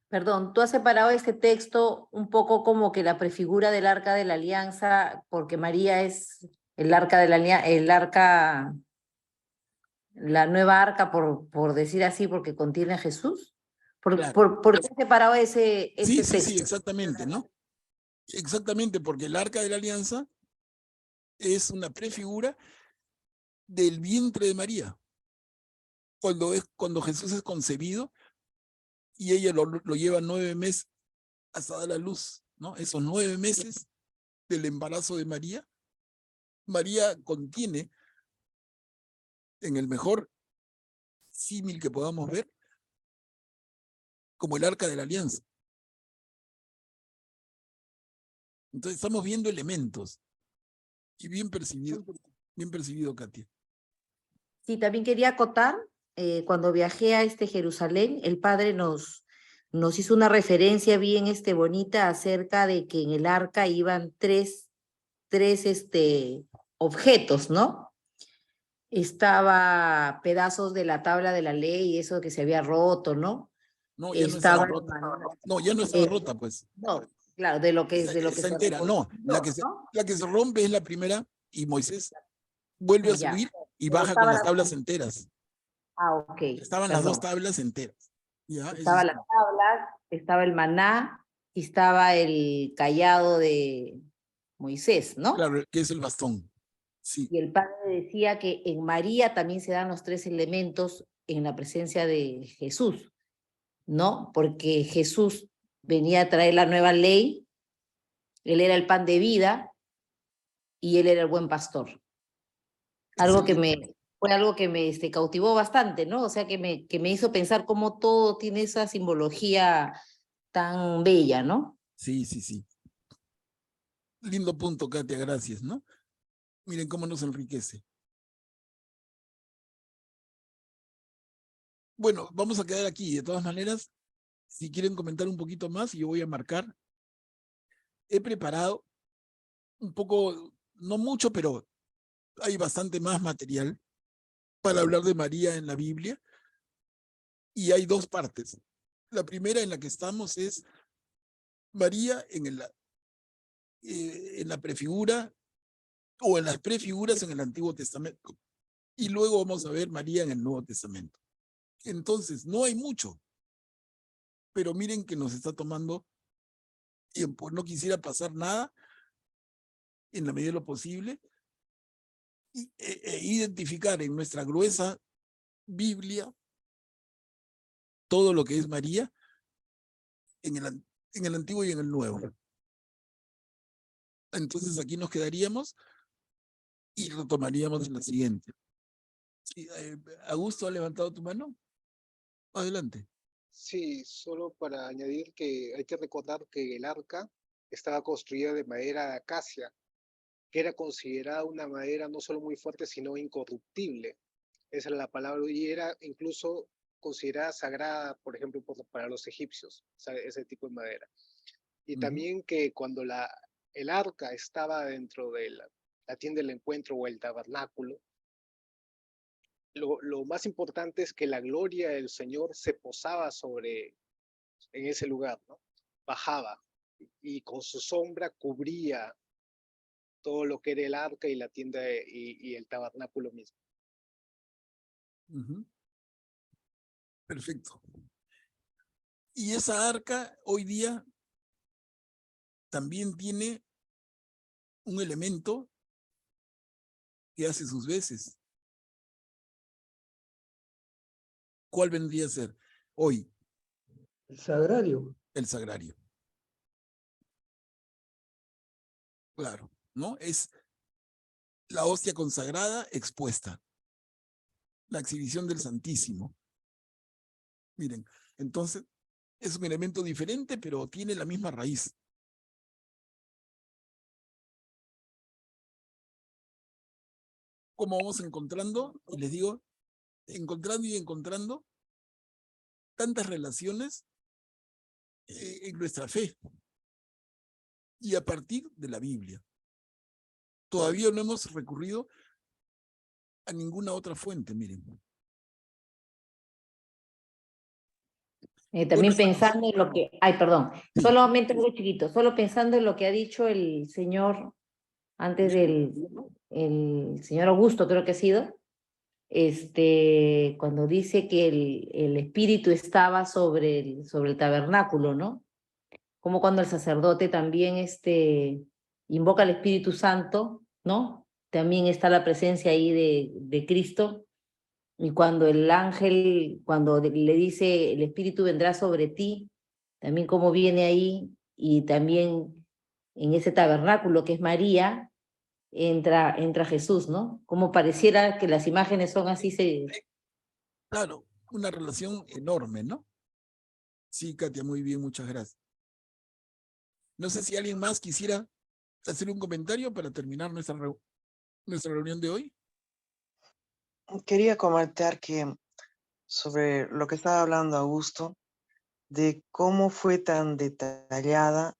Perdón, tú has separado este texto un poco como que la prefigura del Arca de la Alianza, porque María es el Arca de la Alianza, la nueva arca, por decir así, porque contiene a Jesús. Claro. ¿Por qué has separado ese Sí, texto? exactamente, ¿no? Exactamente, porque el Arca de la Alianza es una prefigura del vientre de María. Cuando Jesús es concebido y ella lo lleva 9 meses hasta dar la luz, ¿no? Esos 9 meses del embarazo de María, María contiene, en el mejor símil que podamos ver, como el Arca de la Alianza. Entonces estamos viendo elementos. Y bien percibido, Katia. Sí, también quería acotar, cuando viajé a Jerusalén, el padre nos hizo una referencia bien bonita acerca de que en el arca iban tres objetos, ¿no? Estaba pedazos de la tabla de la ley, eso que se había roto, ¿no? No, ya no estaba rota. No, ya no estaba rota, pues. No, claro, de lo que Está entera. No, la que se rompe es la primera y Moisés vuelve a subir y Pero baja con las tablas enteras. Ok. Estaban las 2 tablas enteras. ¿Ya? Estaban las tablas, estaba el maná y estaba el cayado de Moisés, ¿no? Claro, que es el bastón. Sí. Y el padre decía que en María también se dan los 3 elementos en la presencia de Jesús, ¿no? Porque Jesús venía a traer la nueva ley, él era el pan de vida y él era el buen pastor. Fue algo que me cautivó bastante, ¿no? O sea, que me hizo pensar cómo todo tiene esa simbología tan bella, ¿no? Sí. Lindo punto, Katia, gracias, ¿no? Miren cómo nos enriquece. Bueno, vamos a quedar aquí. De todas maneras, si quieren comentar un poquito más, yo voy a marcar. He preparado un poco, no mucho, pero hay bastante más material para hablar de María en la Biblia. Y hay 2 partes. La primera en la que estamos es María en la prefigura o en las prefiguras en el Antiguo Testamento. Y luego vamos a ver María en el Nuevo Testamento. Entonces, no hay mucho, pero miren que nos está tomando tiempo. No quisiera pasar nada en la medida de lo posible e identificar en nuestra gruesa Biblia todo lo que es María en el Antiguo y en el Nuevo. Entonces aquí nos quedaríamos y retomaríamos en la siguiente. Sí, ¿Augusto ha levantado tu mano? Adelante. Sí, solo para añadir que hay que recordar que el arca estaba construida de madera de acacia, que era considerada una madera no solo muy fuerte, sino incorruptible. Esa era la palabra, y era incluso considerada sagrada, por ejemplo, para los egipcios, ese tipo de madera. Y también que cuando el arca estaba dentro de la tienda del encuentro o el tabernáculo, lo más importante es que la gloria del Señor se posaba en ese lugar, ¿no? Bajaba y con su sombra cubría todo lo que era el arca y la tienda y el tabernáculo mismo. Perfecto. Y esa arca hoy día también tiene un elemento que hace sus veces. ¿Cuál vendría a ser hoy? El sagrario. El sagrario. Claro, ¿no? Es la hostia consagrada expuesta. La exhibición del Santísimo. Miren, entonces es un elemento diferente, pero tiene la misma raíz. Como vamos encontrando, y les digo, encontrando y encontrando tantas relaciones en nuestra fe y a partir de la Biblia. Todavía no hemos recurrido a ninguna otra fuente, miren. También Bueno, pensando en lo que, ay, perdón, sí. solamente algo chiquito, solo pensando en lo que ha dicho el señor antes el señor Augusto, creo que ha sido, cuando dice que el espíritu estaba sobre el tabernáculo, ¿no? Como cuando el sacerdote también invoca al Espíritu Santo, ¿no? También está la presencia ahí de Cristo. Y cuando el ángel, cuando le dice, el Espíritu vendrá sobre ti, también como viene ahí, y también en ese tabernáculo que es María, entra Jesús, ¿no? Como pareciera que las imágenes son así. Claro, una relación enorme, ¿no? Sí, Katia, muy bien, muchas gracias. No sé si alguien más quisiera hacer un comentario para terminar nuestra reunión de hoy. Quería comentar que sobre lo que estaba hablando Augusto, de cómo fue tan detallada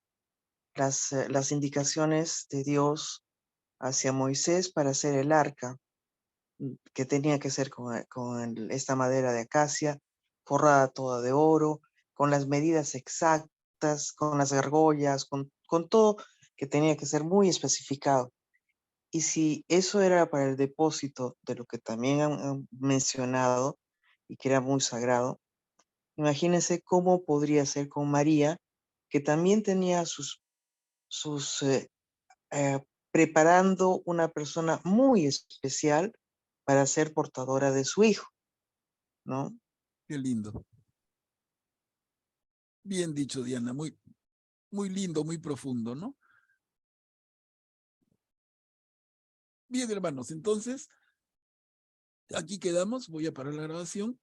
las indicaciones de Dios hacia Moisés para hacer el arca, que tenía que ser con esta madera de acacia, forrada toda de oro, con las medidas exactas, con las argollas, con todo que tenía que ser muy especificado. Y si eso era para el depósito de lo que también han mencionado y que era muy sagrado, imagínense cómo podría ser con María, que también tenía preparando una persona muy especial para ser portadora de su hijo, ¿no? Qué lindo. Bien dicho, Diana, muy, muy lindo, muy profundo, ¿no? Bien, hermanos, entonces, aquí quedamos, voy a parar la grabación.